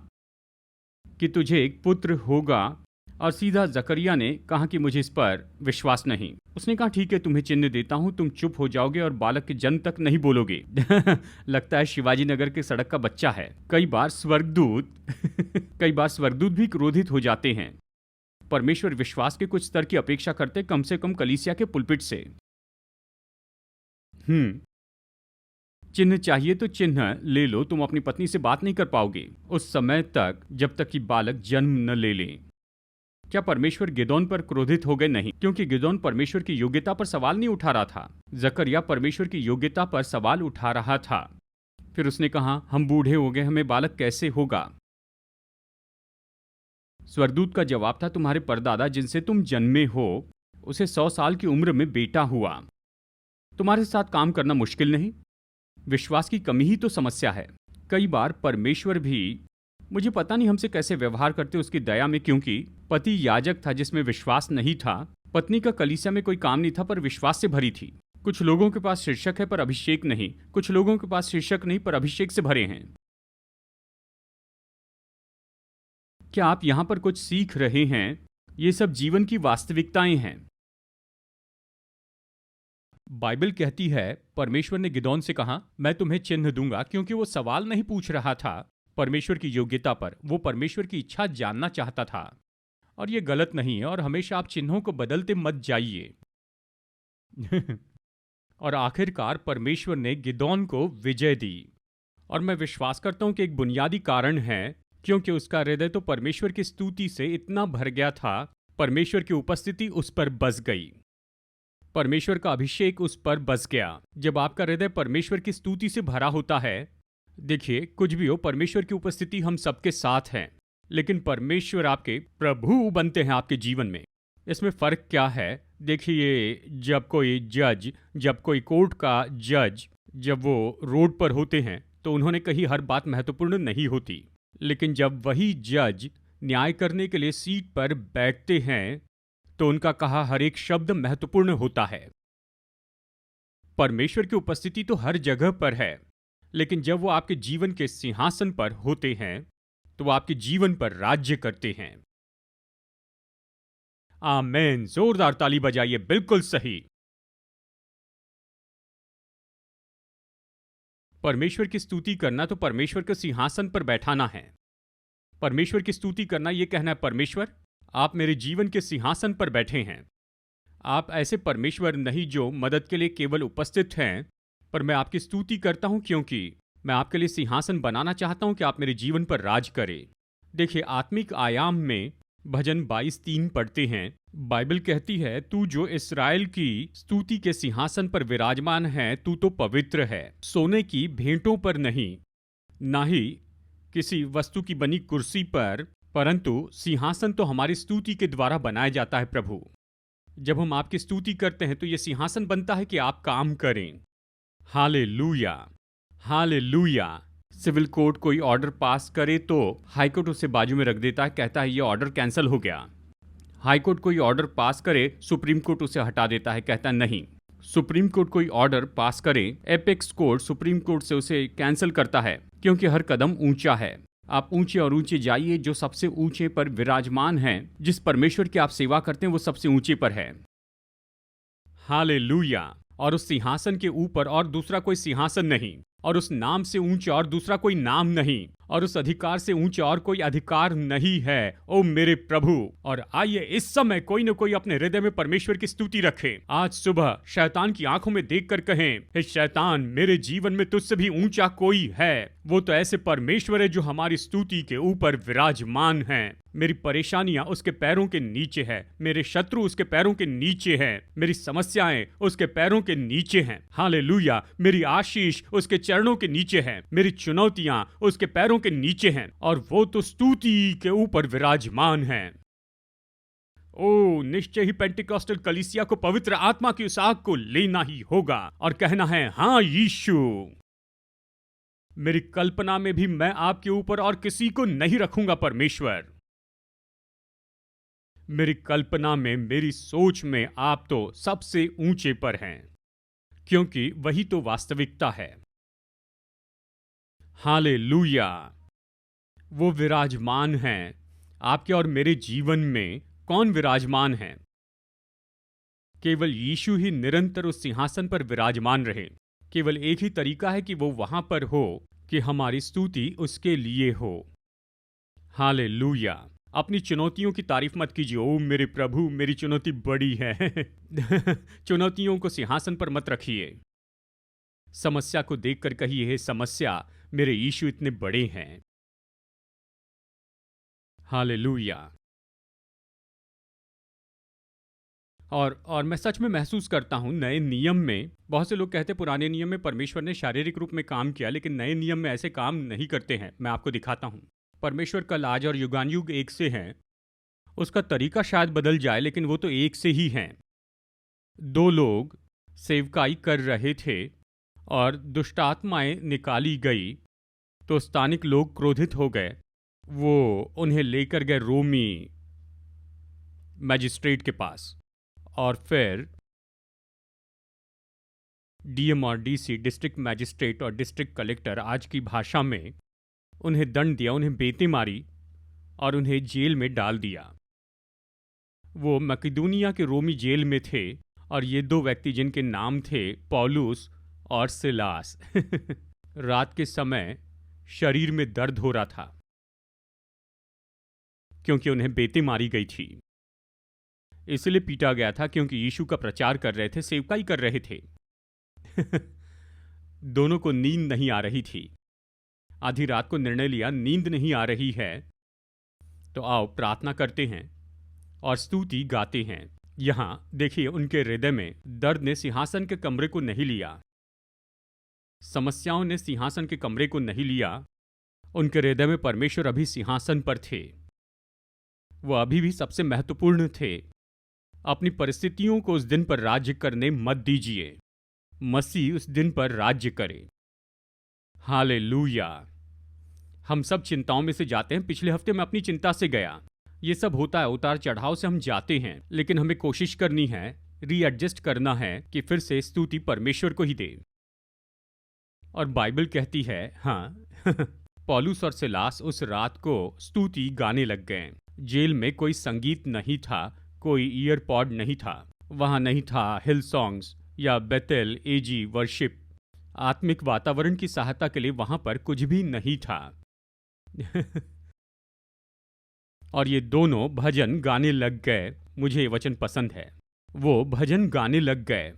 कि तुझे एक पुत्र होगा, और सीधा जकरिया ने कहा कि मुझे इस पर विश्वास नहीं। उसने कहा, ठीक है, तुम्हें चिन्ह देता हूं, तुम चुप हो जाओगे और बालक के जन्म तक नहीं बोलोगे। लगता है शिवाजी नगर के सड़क का बच्चा है। कई बार स्वर्गदूत भी क्रोधित हो जाते हैं। परमेश्वर विश्वास के कुछ स्तर की अपेक्षा करते, कम से कम कलीसिया के पुलपिट से। चिन्ह चाहिए तो चिन्ह ले लो, तुम अपनी पत्नी से बात नहीं कर पाओगे उस समय तक जब तक कि बालक जन्म न ले ले। क्या परमेश्वर गिदोन पर क्रोधित हो गए? नहीं, क्योंकि गिदोन परमेश्वर की योग्यता पर सवाल नहीं उठा रहा था। जकरिया परमेश्वर की योग्यता पर सवाल उठा रहा था। फिर उसने कहा, हम बूढ़े हो गए, हमें बालक कैसे होगा? स्वर्गदूत का जवाब था, तुम्हारे परदादा जिनसे तुम जन्मे हो, उसे 100 साल की उम्र में बेटा हुआ। तुम्हारे साथ काम करना मुश्किल नहीं। विश्वास की कमी ही तो समस्या है। कई बार परमेश्वर भी, मुझे पता नहीं हमसे कैसे व्यवहार करते उसकी दया में, क्योंकि पति याजक था जिसमें विश्वास नहीं था, पत्नी का कलीसिया में कोई काम नहीं था पर विश्वास से भरी थी। कुछ लोगों के पास शीर्षक है पर अभिषेक नहीं, कुछ लोगों के पास शीर्षक नहीं पर अभिषेक से भरे हैं। क्या आप यहां पर कुछ सीख रहे हैं? ये सब जीवन की वास्तविकताएं हैं। बाइबल कहती है, परमेश्वर ने गिदोन से कहा, मैं तुम्हें चिन्ह दूंगा, क्योंकि वो सवाल नहीं पूछ रहा था परमेश्वर की योग्यता पर, वो परमेश्वर की इच्छा जानना चाहता था। और ये गलत नहीं है, और हमेशा आप चिन्हों को बदलते मत जाइए। और आखिरकार परमेश्वर ने गिदोन को विजय दी। और मैं विश्वास करता हूं कि एक बुनियादी कारण है क्योंकि उसका हृदय तो परमेश्वर की स्तुति से इतना भर गया था, परमेश्वर की उपस्थिति उस पर बस गई, परमेश्वर का अभिषेक उस पर बस गया। जब आपका हृदय परमेश्वर की स्तुति से भरा होता है, देखिए, कुछ भी हो, परमेश्वर की उपस्थिति हम सबके साथ है, लेकिन परमेश्वर आपके प्रभु बनते हैं आपके जीवन में। इसमें फर्क क्या है? देखिए, जब कोई कोर्ट का जज, जब वो रोड पर होते हैं तो उन्होंने कही हर बात महत्वपूर्ण नहीं होती, लेकिन जब वही जज न्याय करने के लिए सीट पर बैठते हैं तो उनका कहा हर एक शब्द महत्वपूर्ण होता है। परमेश्वर की उपस्थिति तो हर जगह पर है, लेकिन जब वो आपके जीवन के सिंहासन पर होते हैं तो वो आपके जीवन पर राज्य करते हैं। आमीन। जोरदार ताली बजाइए। बिल्कुल सही। परमेश्वर की स्तुति करना तो परमेश्वर के सिंहासन पर बैठाना है। परमेश्वर की स्तुति करना यह कहना है, परमेश्वर आप मेरे जीवन के सिंहासन पर बैठे हैं। आप ऐसे परमेश्वर नहीं जो मदद के लिए केवल उपस्थित हैं, पर मैं आपकी स्तुति करता हूं क्योंकि मैं आपके लिए सिंहासन बनाना चाहता हूं कि आप मेरे जीवन पर राज करें। देखिए, आत्मिक आयाम में भजन 22:3 पढ़ते हैं, बाइबल कहती है, तू जो इस्राएल की स्तुति के सिंहासन पर विराजमान है, तू तो पवित्र है, सोने की भेंटों पर नहीं, ना ही किसी वस्तु की बनी कुर्सी पर, परंतु सिंहासन तो हमारी स्तुति के द्वारा बनाया जाता है। प्रभु, जब हम आपकी स्तुति करते हैं तो यह सिंहासन बनता है कि आप काम करें। Hallelujah, hallelujah. सिविल कोर्ट कोई ऑर्डर पास करे तो हाईकोर्ट उसे बाजू में रख देता है, कहता है ये ऑर्डर कैंसिल हो गया। हाईकोर्ट कोई ऑर्डर पास करे, सुप्रीम कोर्ट उसे हटा देता है, कहता है नहीं। सुप्रीम कोर्ट कोई ऑर्डर पास करे, एपेक्स कोर्ट सुप्रीम कोर्ट से उसे कैंसिल करता है, क्योंकि हर कदम ऊंचा है। आप ऊंचे और ऊंचे जाइए, जो सबसे ऊंचे पर विराजमान हैं, जिस परमेश्वर की आप सेवा करते हैं वो सबसे ऊंचे पर है। हालेलुया। और उस सिंहासन के ऊपर और दूसरा कोई सिंहासन नहीं, और उस नाम से ऊंचा और दूसरा कोई नाम नहीं, और उस अधिकार से ऊंचा और कोई अधिकार नहीं है। ओ मेरे प्रभु, और आइए इस समय कोई न कोई अपने हृदय में परमेश्वर की स्तुति रखे। आज सुबह शैतान की आंखों में देखकर कहें, हे शैतान, मेरे जीवन में तुझसे भी ऊंचा कोई है। वो तो ऐसे परमेश्वर है जो हमारी स्तुति के ऊपर विराजमान है। मेरी परेशानियां उसके पैरों के नीचे है, मेरे शत्रु उसके पैरों के नीचे हैं, मेरी समस्याएं उसके पैरों के नीचे हैं। हालेलुया। मेरी आशीष उसके चरणों के नीचे है, मेरी चुनौतियां उसके पैरों के नीचे हैं, और वो तो स्तुति के ऊपर विराजमान है। ओ, निश्चय ही पेंटिकॉस्टल कलीसिया को पवित्र आत्मा की उस आग को लेना ही होगा और कहना है, हाँ यीशु, मेरी कल्पना में भी मैं आपके ऊपर और किसी को नहीं रखूंगा परमेश्वर। मेरी कल्पना में, मेरी सोच में आप तो सबसे ऊंचे पर हैं, क्योंकि वही तो वास्तविकता है। हालेलुया। वो विराजमान हैं। आपके और मेरे जीवन में कौन विराजमान है? केवल यीशु ही निरंतर उस सिंहासन पर विराजमान रहे। केवल एक ही तरीका है कि वो वहां पर हो, कि हमारी स्तुति उसके लिए हो। हालेलुया। अपनी चुनौतियों की तारीफ मत कीजिए। ओ मेरे प्रभु, मेरी चुनौती बड़ी है। चुनौतियों को सिंहासन पर मत रखिए। समस्या को देखकर कहिए, हे समस्या, मेरे यीशु इतने बड़े हैं। हालेलुया। और मैं सच में महसूस करता हूं, नए नियम में बहुत से लोग कहते हैं पुराने नियम में परमेश्वर ने शारीरिक रूप में काम किया, लेकिन नए नियम में ऐसे काम नहीं करते हैं। मैं आपको दिखाता हूं। परमेश्वर कल, आज और युगानुयुग एक से हैं। उसका तरीका शायद बदल जाए, लेकिन वो तो एक से ही हैं। दो लोग सेवकाई कर रहे थे और दुष्ट आत्माएं निकाली गई, तो स्थानिक लोग क्रोधित हो गए। वो उन्हें लेकर गए रोमी मैजिस्ट्रेट के पास, और फिर डीएम और डीसी, डिस्ट्रिक्ट मैजिस्ट्रेट और डिस्ट्रिक्ट कलेक्टर, आज की भाषा में, उन्हें दंड दिया, उन्हें बेतें मारी और उन्हें जेल में डाल दिया। वो मकिदुनिया के रोमी जेल में थे, और ये दो व्यक्ति जिनके नाम थे पौलुस और सिलास। रात के समय शरीर में दर्द हो रहा था, क्योंकि उन्हें बेतें मारी गई थी। इसलिए पीटा गया था क्योंकि यीशु का प्रचार कर रहे थे, सेवकाई कर रहे थे। दोनों को नींद नहीं आ रही थी। आधी रात को निर्णय लिया, नींद नहीं आ रही है तो आओ प्रार्थना करते हैं और स्तुति गाते हैं। यहां देखिए, उनके हृदय में दर्द ने सिंहासन के कमरे को नहीं लिया, समस्याओं ने सिंहासन के कमरे को नहीं लिया। उनके हृदय में परमेश्वर अभी सिंहासन पर थे। वो अभी भी सबसे महत्वपूर्ण थे। अपनी परिस्थितियों को उस दिन पर राज्य करने मत दीजिए। मसीह उस दिन पर राज्य करे। हालेलुया। हम सब चिंताओं में से जाते हैं। पिछले हफ्ते मैं अपनी चिंता से गया। ये सब होता है, उतार चढ़ाव से हम जाते हैं, लेकिन हमें कोशिश करनी है, रीएडजस्ट करना है कि फिर से स्तुति परमेश्वर को ही दे। और बाइबल कहती है, हाँ, पौलुस और सिलास उस रात को स्तुति गाने लग गए। जेल में कोई संगीत नहीं था, कोई ईयरपॉड नहीं था, वहां नहीं था हिल सॉन्ग्स या बेतेल एजी वर्शिप। आत्मिक वातावरण की सहायता के लिए वहां पर कुछ भी नहीं था। और ये दोनों भजन गाने लग गए। मुझे ये वचन पसंद है। वो भजन गाने लग गए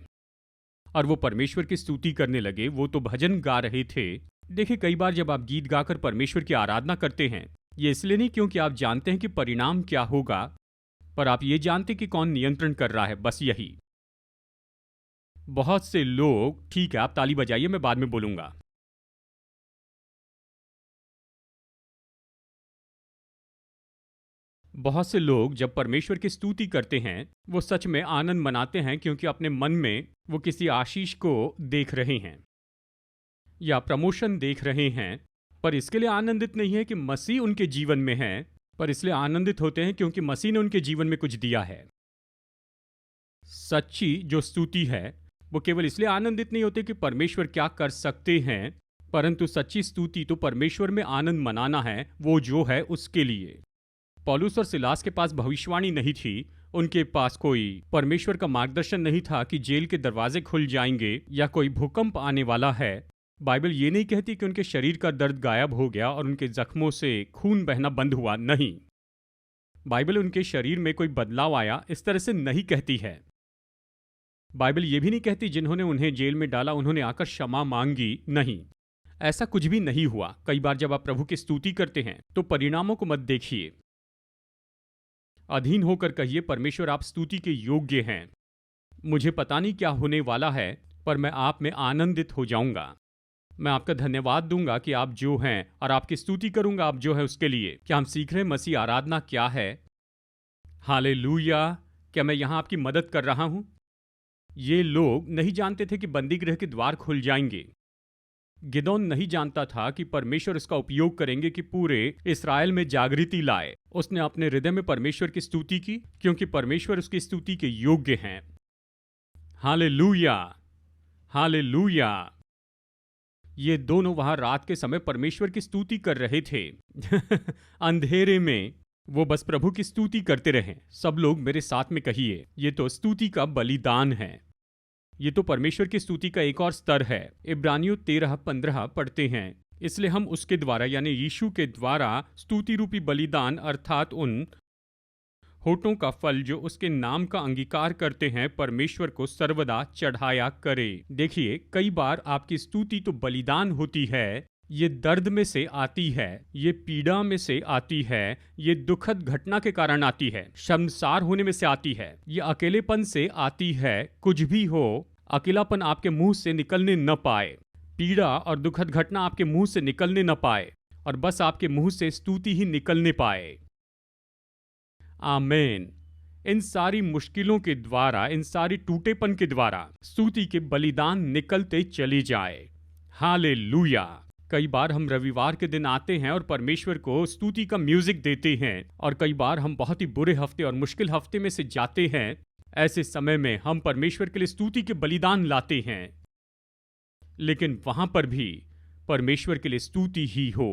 और वो परमेश्वर की स्तुति करने लगे। वो तो भजन गा रहे थे। देखिए, कई बार जब आप गीत गाकर परमेश्वर की आराधना करते हैं, ये इसलिए नहीं क्योंकि आप जानते हैं कि परिणाम क्या होगा, पर आप ये जानते कि कौन नियंत्रण कर रहा है, बस यही। बहुत से लोग, ठीक है आप ताली बजाइए, मैं बाद में बोलूंगा। बहुत से लोग जब परमेश्वर की स्तुति करते हैं, वो सच में आनंद मनाते हैं, क्योंकि अपने मन में वो किसी आशीष को देख रहे हैं या प्रमोशन देख रहे हैं, पर इसके लिए आनंदित नहीं है कि मसीह उनके जीवन में है, पर इसलिए आनंदित होते हैं क्योंकि मसीह ने उनके जीवन में कुछ दिया है। सच्ची जो स्तुति है, वो केवल इसलिए आनंदित नहीं होते कि परमेश्वर क्या कर सकते हैं, परंतु सच्ची स्तुति तो परमेश्वर में आनंद मनाना है, वो जो है उसके लिए। पौलुस और सिलास के पास भविष्यवाणी नहीं थी, उनके पास कोई परमेश्वर का मार्गदर्शन नहीं था कि जेल के दरवाजे खुल जाएंगे या कोई भूकंप आने वाला है। बाइबल ये नहीं कहती कि उनके शरीर का दर्द गायब हो गया और उनके जख्मों से खून बहना बंद हुआ, नहीं। बाइबल उनके शरीर में कोई बदलाव आया, इस तरह से नहीं कहती है। बाइबल ये भी नहीं कहती जिन्होंने उन्हें जेल में डाला उन्होंने आकर क्षमा मांगी, नहीं। ऐसा कुछ भी नहीं हुआ। कई बार जब आप प्रभु की स्तुति करते हैं तो परिणामों को मत देखिए, अधीन होकर कहिए, परमेश्वर आप स्तुति के योग्य हैं। मुझे पता नहीं क्या होने वाला है, पर मैं आप में आनंदित हो जाऊंगा। मैं आपका धन्यवाद दूंगा कि आप जो हैं, और आपकी स्तुति करूंगा आप जो है उसके लिए। क्या हम सीख रहे हैं मसीह आराधना क्या है? हालेलुया! क्या मैं यहां आपकी मदद कर रहा हूं? ये लोग नहीं जानते थे कि बंदी गृह के द्वार खुल जाएंगे। गिदोन नहीं जानता था कि परमेश्वर इसका उपयोग करेंगे कि पूरे इस्राएल में जागृति लाए। उसने अपने हृदय में परमेश्वर की स्तुति की, क्योंकि परमेश्वर उसकी स्तुति के योग्य हैं। हालेलुया! हालेलुया! ये दोनों वहां रात के समय परमेश्वर की स्तुति कर रहे थे। अंधेरे में वो बस प्रभु की स्तुति करते रहे। सब लोग मेरे साथ में कहिए, ये तो स्तुति का बलिदान है। ये तो परमेश्वर की स्तुति का एक और स्तर है। इब्रानियों 13:15 पढ़ते हैं, इसलिए हम उसके द्वारा यानी यीशु के द्वारा स्तुति रूपी बलिदान अर्थात उन होठों का फल जो उसके नाम का अंगीकार करते हैं परमेश्वर को सर्वदा चढ़ाया करे। देखिए, कई बार आपकी स्तुति तो बलिदान होती है, ये दर्द में से आती है, ये पीड़ा में से आती है, ये दुखद घटना के कारण आती है, शर्मसार होने में से आती है, ये अकेलेपन से आती है। कुछ भी हो, अकेलापन आपके मुंह से निकलने न पाए, पीड़ा और दुखद घटना आपके मुंह से निकलने न पाए, और बस आपके मुंह से स्तुति ही निकलने पाए। आमीन। इन सारी मुश्किलों के द्वारा, इन सारी टूटेपन के द्वारा स्तुति के बलिदान निकलते चले जाए। हालेलुया! कई बार हम रविवार के दिन आते हैं और परमेश्वर को स्तुति का म्यूजिक देते हैं, और कई बार हम बहुत ही बुरे हफ्ते और मुश्किल हफ्ते में से जाते हैं। ऐसे समय में हम परमेश्वर के लिए स्तुति के बलिदान लाते हैं, लेकिन वहां पर भी परमेश्वर के लिए स्तुति ही हो।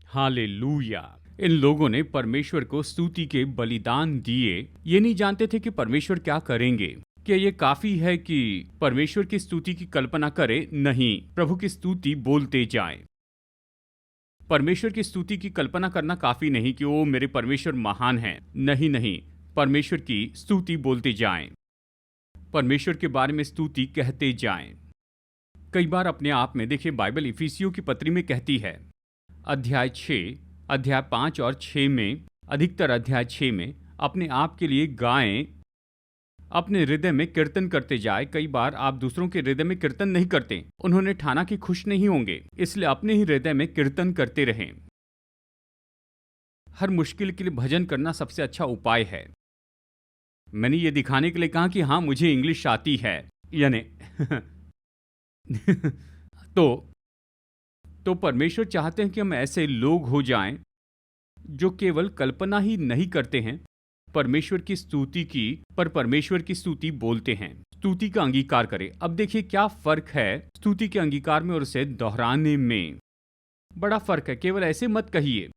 हालेलुया! इन लोगों ने परमेश्वर को स्तुति के बलिदान दिए। ये नहीं जानते थे कि परमेश्वर क्या करेंगे। क्या ये काफी है कि परमेश्वर की स्तुति की कल्पना करें? नहीं, प्रभु की स्तुति बोलते जाएं। परमेश्वर की स्तुति की कल्पना करना काफी नहीं कि ओ मेरे परमेश्वर महान हैं। नहीं नहीं, परमेश्वर की स्तुति बोलते जाएं, परमेश्वर के बारे में स्तुति कहते जाएं। कई बार अपने आप में देखिए, बाइबल इफिसियों की पत्री में कहती है, अध्याय 6, अध्याय 5 और 6 में, अधिकतर अध्याय 6 में, अपने आप के लिए गाएं, अपने हृदय में कीर्तन करते जाए। कई बार आप दूसरों के हृदय में कीर्तन नहीं करते, उन्होंने ठाना कि खुश नहीं होंगे, इसलिए अपने ही हृदय में कीर्तन करते रहें। हर मुश्किल के लिए भजन करना सबसे अच्छा उपाय है। मैंने ये दिखाने के लिए कहा कि हाँ मुझे इंग्लिश आती है, यानी तो परमेश्वर चाहते हैं कि हम ऐसे लोग हो जाएं जो केवल कल्पना ही नहीं करते हैं परमेश्वर की स्तुति की, पर परमेश्वर की स्तुति बोलते हैं, स्तुति का अंगीकार करें। अब देखिए क्या फर्क है स्तुति के अंगीकार में और उसे दोहराने में। बड़ा फर्क है। केवल ऐसे मत कहिए,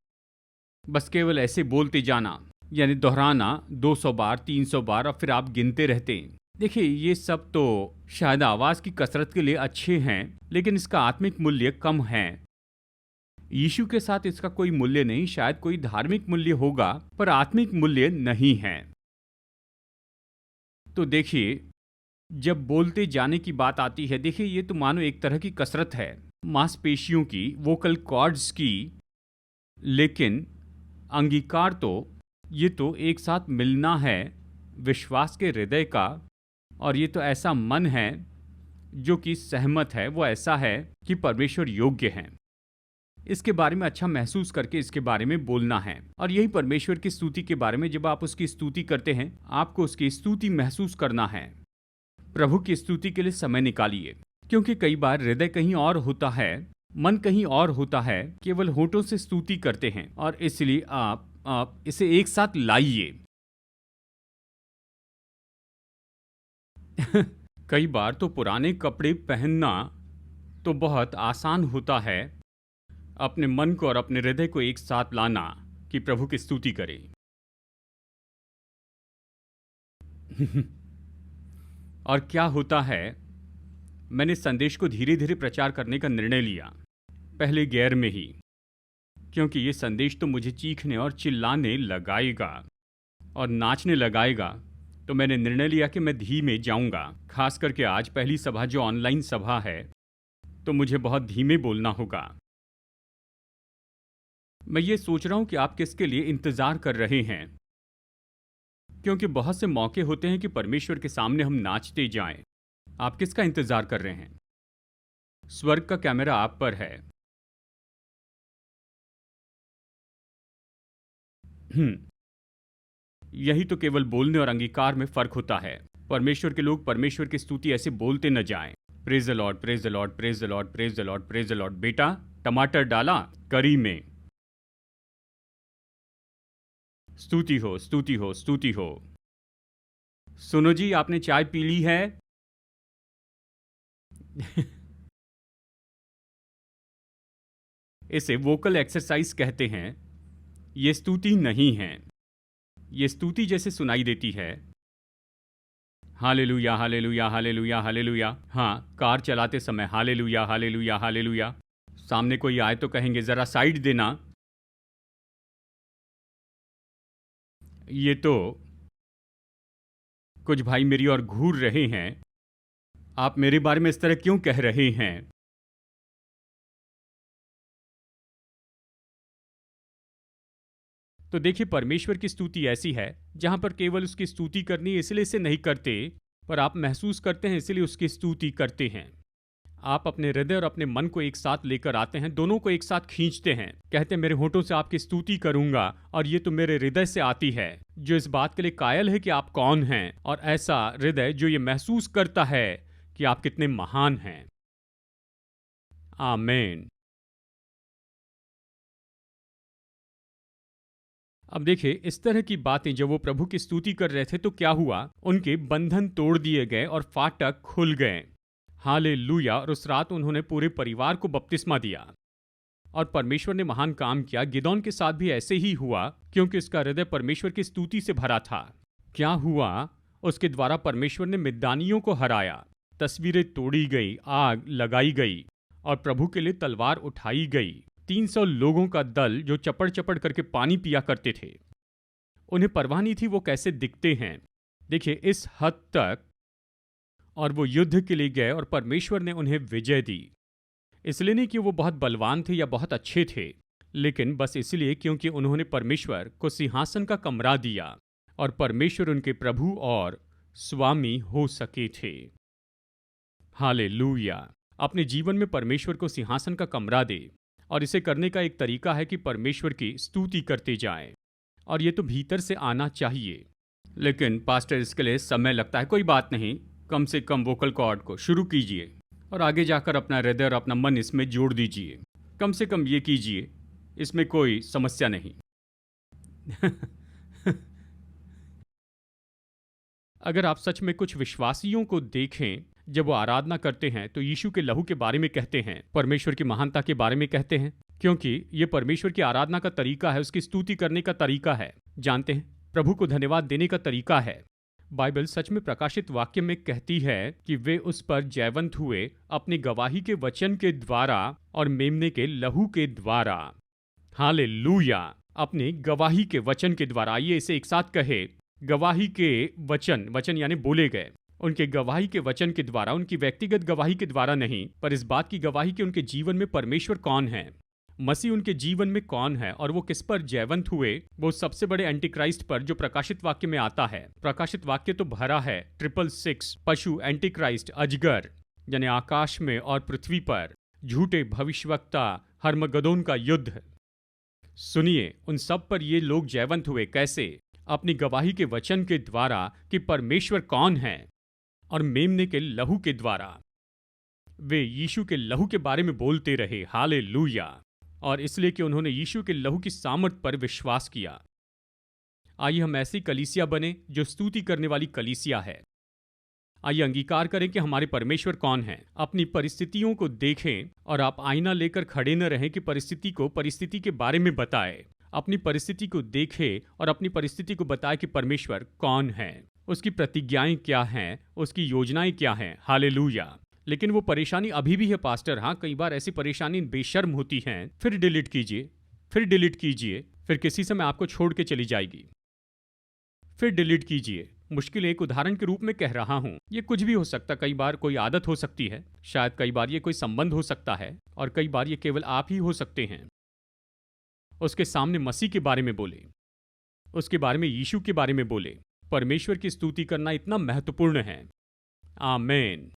बस केवल ऐसे बोलते जाना, यानी दोहराना 200 बार 300 बार, और फिर आप गिनते रहते हैं। देखिए, ये सब तो शायद आवाज की कसरत के लिए अच्छे हैं, लेकिन इसका आत्मिक मूल्य कम है। यीशु के साथ इसका कोई मूल्य नहीं। शायद कोई धार्मिक मूल्य होगा, पर आत्मिक मूल्य नहीं है। तो देखिए, जब बोलते जाने की बात आती है, देखिए ये तो मानो एक तरह की कसरत है, मांसपेशियों की, वोकल कॉर्ड्स की, लेकिन अंगीकार तो ये तो एक साथ मिलना है विश्वास के हृदय का, और ये तो ऐसा मन है जो कि सहमत है, वो ऐसा है कि परमेश्वर योग्य है। इसके बारे में अच्छा महसूस करके इसके बारे में बोलना है। और यही परमेश्वर की स्तुति के बारे में, जब आप उसकी स्तुति करते हैं, आपको उसकी स्तुति महसूस करना है। प्रभु की स्तुति के लिए समय निकालिए, क्योंकि कई बार हृदय कहीं और होता है, मन कहीं और होता है, केवल होठों से स्तुति करते हैं, और इसलिए आप इसे एक साथ लाइए। कई बार तो पुराने कपड़े पहनना तो बहुत आसान होता है अपने मन को और अपने हृदय को एक साथ लाना कि प्रभु की स्तुति करें। और क्या होता है, मैंने संदेश को धीरे धीरे प्रचार करने का निर्णय लिया, पहले गैर में ही, क्योंकि ये संदेश तो मुझे चीखने और चिल्लाने लगाएगा और नाचने लगाएगा। तो मैंने निर्णय लिया कि मैं धीमे जाऊंगा। खास करके आज पहली सभा जो ऑनलाइन सभा है, तो मुझे बहुत धीमे बोलना होगा। मैं ये सोच रहा हूं कि आप किसके लिए इंतजार कर रहे हैं, क्योंकि बहुत से मौके होते हैं कि परमेश्वर के सामने हम नाचते जाएं। आप किसका इंतजार कर रहे हैं? स्वर्ग का कैमरा आप पर है। यही तो केवल बोलने और अंगीकार में फर्क होता है। परमेश्वर के लोग परमेश्वर की स्तुति ऐसे बोलते न जाएं। Praise the Lord, praise the Lord, praise the Lord, praise the Lord, praise the Lord. बेटा टमाटर डाला करी में, स्तुति हो, स्तुति हो, स्तुति हो। सुनो जी, आपने चाय पी ली है? इसे वोकल एक्सरसाइज कहते हैं। ये स्तुति नहीं है, ये स्तुति जैसे सुनाई देती है। Hallelujah, hallelujah, hallelujah, hallelujah. हाँ, कार चलाते समय हालेलुया, हालेलुया, हालेलुया। सामने कोई आए तो कहेंगे जरा साइड देना। ये तो कुछ भाई मेरी ओर घूर रहे हैं। आप मेरे बारे में इस तरह क्यों कह रहे हैं? तो देखिए, परमेश्वर की स्तुति ऐसी है जहां पर केवल उसकी स्तुति करनी इसलिए इसे नहीं करते, पर आप महसूस करते हैं इसलिए उसकी स्तुति करते हैं। आप अपने हृदय और अपने मन को एक साथ लेकर आते हैं, दोनों को एक साथ खींचते हैं, कहते हैं मेरे होठों से आपकी स्तुति करूंगा, और ये तो मेरे हृदय से आती है जो इस बात के लिए कायल है कि आप कौन हैं, और ऐसा हृदय जो ये महसूस करता है कि आप कितने महान हैं। आमीन। अब देखिए, इस तरह की बातें जब वो प्रभु की स्तुति कर रहे थे तो क्या हुआ, उनके बंधन तोड़ दिए गए और फाटक खुल गए। हालेलुया। और उस रात उन्होंने पूरे परिवार को बपतिस्मा दिया और परमेश्वर ने महान काम किया। गिदोन के साथ भी ऐसे ही हुआ, क्योंकि उसका हृदय परमेश्वर की स्तुति से भरा था। क्या हुआ, उसके द्वारा परमेश्वर ने मिद्यानियों को हराया, तस्वीरें तोड़ी गई, आग लगाई गई और प्रभु के लिए तलवार उठाई गई। 300 लोगों का दल जो चपड़ चपड़ करके पानी पिया करते थे, उन्हें परवाह नहीं थी वो कैसे दिखते हैं। देखिए, इस हद तक। और वो युद्ध के लिए गए और परमेश्वर ने उन्हें विजय दी। इसलिए नहीं कि वो बहुत बलवान थे या बहुत अच्छे थे, लेकिन बस इसलिए क्योंकि उन्होंने परमेश्वर को सिंहासन का कमरा दिया और परमेश्वर उनके प्रभु और स्वामी हो सके थे। हालेलुया। अपने जीवन में परमेश्वर को सिंहासन का कमरा दे, और इसे करने का एक तरीका है कि परमेश्वर की स्तुति करते जाएं, और ये तो भीतर से आना चाहिए। लेकिन पास्टर, इसके लिए समय लगता है। कोई बात नहीं, कम से कम वोकल कॉर्ड को शुरू कीजिए और आगे जाकर अपना हृदय और अपना मन इसमें जोड़ दीजिए। कम से कम ये कीजिए, इसमें कोई समस्या नहीं। अगर आप सच में कुछ विश्वासियों को देखें, जब वो आराधना करते हैं तो यीशु के लहू के बारे में कहते हैं, परमेश्वर की महानता के बारे में कहते हैं, क्योंकि ये परमेश्वर की आराधना का तरीका है, उसकी स्तुति करने का तरीका है। जानते हैं, प्रभु को धन्यवाद देने का तरीका है। बाइबल सच में प्रकाशित वाक्य में कहती है कि वे उस पर जयवंत हुए अपनी गवाही के वचन के द्वारा और मेमने के लहू के द्वारा। हालेलुया। अपनी गवाही के वचन के द्वारा। आइए इसे एक साथ कहे, गवाही के वचन। वचन यानी बोले गए। उनके गवाही के वचन के द्वारा, उनकी व्यक्तिगत गवाही के द्वारा नहीं, पर इस बात की गवाही कि उनके जीवन में परमेश्वर कौन है, मसीह उनके जीवन में कौन है और वो किस पर जयवंत हुए। वो सबसे बड़े एंटीक्राइस्ट पर जो प्रकाशित वाक्य में आता है। प्रकाशित वाक्य तो भरा है 666 पशु, एंटीक्राइस्ट, अजगर, यानी आकाश में और पृथ्वी पर झूठे भविष्यवक्ता, हर्मगदोन का युद्ध। सुनिए, उन सब पर ये लोग जयवंत हुए। कैसे? अपनी गवाही के वचन के द्वारा कि परमेश्वर कौन है, और मेमने के लहू के द्वारा। वे यीशु के लहू के बारे में बोलते रहे। हालेलुया। और इसलिए कि उन्होंने यीशु के लहू की सामर्थ पर विश्वास किया। आइए हम ऐसी कलीसिया बने जो स्तुति करने वाली कलीसिया है। आइए अंगीकार करें कि हमारे परमेश्वर कौन हैं। अपनी परिस्थितियों को देखें और आप आईना लेकर खड़े न रहें कि परिस्थिति को परिस्थिति के बारे में बताए। अपनी परिस्थिति को देखें और अपनी परिस्थिति को बताए कि परमेश्वर कौन है, उसकी प्रतिज्ञाएं क्या हैं, उसकी योजनाएं क्या हैं। हालेलुया। लेकिन वो परेशानी अभी भी है पास्टर। हाँ, कई बार ऐसी परेशानी बेशर्म होती हैं, फिर डिलीट कीजिए, फिर डिलीट कीजिए, फिर किसी समय आपको छोड़ के चली जाएगी, फिर डिलीट कीजिए। मुश्किल एक उदाहरण के रूप में कह रहा हूं। ये कुछ भी हो सकता, कई बार कोई आदत हो सकती है, शायद कई बार ये कोई संबंध हो सकता है, और कई बार ये केवल आप ही हो सकते हैं। उसके सामने मसीह के बारे में बोले, उसके बारे में यीशु के बारे में बोले। परमेश्वर की स्तुति करना इतना महत्वपूर्ण है। आमीन।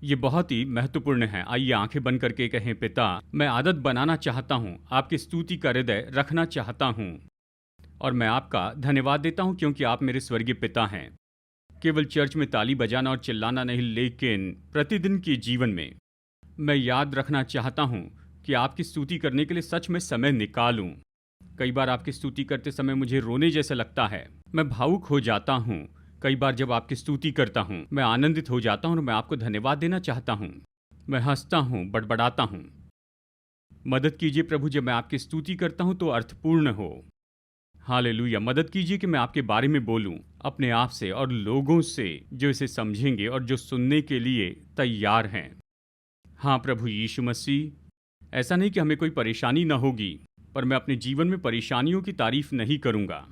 ये बहुत ही महत्वपूर्ण है। आइए आंखें बंद करके कहें, पिता, मैं आदत बनाना चाहता हूं, आपकी स्तुति का हृदय रखना चाहता हूं, और मैं आपका धन्यवाद देता हूं क्योंकि आप मेरे स्वर्गीय पिता हैं। केवल चर्च में ताली बजाना और चिल्लाना नहीं, लेकिन प्रतिदिन के जीवन में मैं याद रखना चाहता हूं कि आपकी स्तुति करने के लिए सच में समय निकालूं। कई बार आपकी स्तुति करते समय मुझे रोने जैसा लगता है, मैं भावुक हो जाता हूं। कई बार जब आपकी स्तुति करता हूं, मैं आनंदित हो जाता हूं और मैं आपको धन्यवाद देना चाहता हूं। मैं हंसता हूं, बड़बड़ाता हूं। मदद कीजिए प्रभु, जब मैं आपकी स्तुति करता हूं तो अर्थपूर्ण हो। हालेलुया। मदद कीजिए कि मैं आपके बारे में बोलूं अपने आप से और लोगों से जो इसे समझेंगे और जो सुनने के लिए तैयार हैं। हाँ प्रभु यीशु मसीह, ऐसा नहीं कि हमें कोई परेशानी न होगी, पर मैं अपने जीवन में परेशानियों की तारीफ नहीं करूंगा।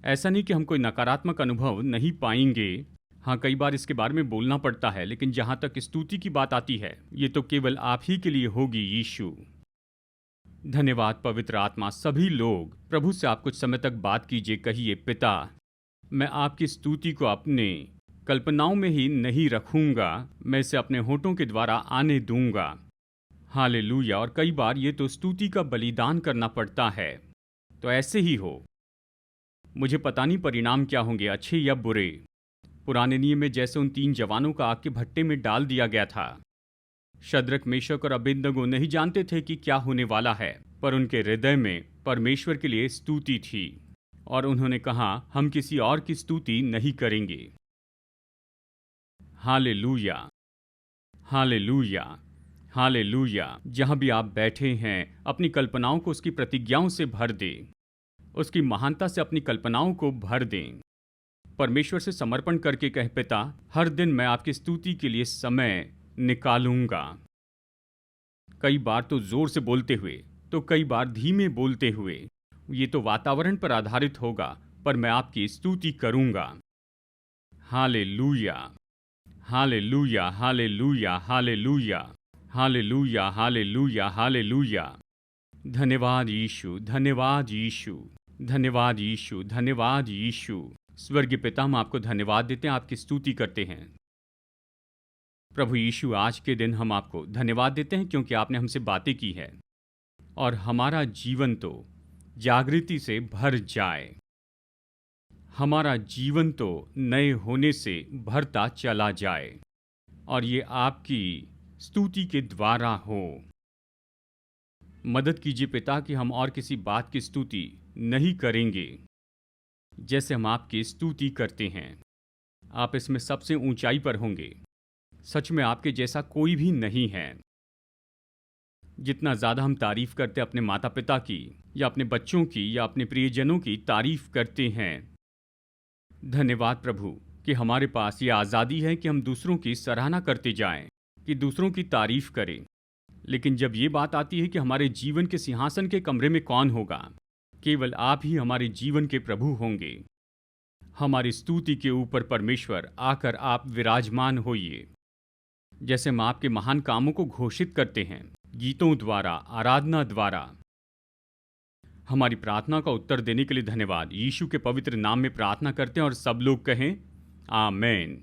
ऐसा नहीं कि हम कोई नकारात्मक अनुभव नहीं पाएंगे। हाँ, कई बार इसके बारे में बोलना पड़ता है, लेकिन जहां तक स्तुति की बात आती है, ये तो केवल आप ही के लिए होगी यीशु। धन्यवाद पवित्र आत्मा। सभी लोग प्रभु से आप कुछ समय तक बात कीजिए। कहिए, पिता, मैं आपकी स्तुति को अपने कल्पनाओं में ही नहीं रखूंगा, मैं इसे अपने होठों के द्वारा आने दूंगा। हालेलुया। और कई बार ये तो स्तुति का बलिदान करना पड़ता है। तो ऐसे ही हो, मुझे पता नहीं परिणाम क्या होंगे, अच्छे या बुरे। पुराने नियम में जैसे उन 3 जवानों का आग के भट्टे में डाल दिया गया था। शद्रक, मेशक और अबेदनगो नहीं जानते थे कि क्या होने वाला है, पर उनके हृदय में परमेश्वर के लिए स्तुति थी और उन्होंने कहा, हम किसी और की स्तुति नहीं करेंगे। Hallelujah, hallelujah, hallelujah. जहां भी आप बैठे हैं, अपनी कल्पनाओं को उसकी प्रतिज्ञाओं से भर दें, उसकी महानता से अपनी कल्पनाओं को भर दें। परमेश्वर से समर्पण करके कह, पिता, हर दिन मैं आपकी स्तुति के लिए समय निकालूंगा। कई बार तो जोर से बोलते हुए, तो कई बार धीमे बोलते हुए। ये तो वातावरण पर आधारित होगा, पर मैं आपकी स्तुति करूंगा। Hallelujah, hallelujah, hallelujah, hallelujah, hallelujah, hallelujah, hallelujah. धन्यवाद यीशु, धन्यवाद यीशु, धन्यवाद यीशु, धन्यवाद यीशु। स्वर्गीय पिता, हम आपको धन्यवाद देते हैं, आपकी स्तुति करते हैं। प्रभु यीशु, आज के दिन हम आपको धन्यवाद देते हैं क्योंकि आपने हमसे बातें की है और हमारा जीवन तो जागृति से भर जाए, हमारा जीवन तो नए होने से भरता चला जाए, और ये आपकी स्तुति के द्वारा हो। मदद कीजिए पिता कि हम और किसी बात की स्तुति नहीं करेंगे, जैसे हम आपकी स्तुति करते हैं। आप इसमें सबसे ऊंचाई पर होंगे। सच में आपके जैसा कोई भी नहीं है। जितना ज़्यादा हम तारीफ करते अपने माता पिता की या अपने बच्चों की या अपने प्रियजनों की तारीफ करते हैं, धन्यवाद प्रभु कि हमारे पास ये आज़ादी है कि हम दूसरों की सराहना करते जाएं, कि दूसरों की तारीफ करें। लेकिन जब ये बात आती है कि हमारे जीवन के सिंहासन के कमरे में कौन होगा, केवल आप ही हमारे जीवन के प्रभु होंगे। हमारी स्तुति के ऊपर परमेश्वर आकर आप विराजमान होइए। जैसे हम आपके महान कामों को घोषित करते हैं, गीतों द्वारा, आराधना द्वारा। हमारी प्रार्थना का उत्तर देने के लिए धन्यवाद। यीशु के पवित्र नाम में प्रार्थना करते हैं और सब लोग कहें आमेन।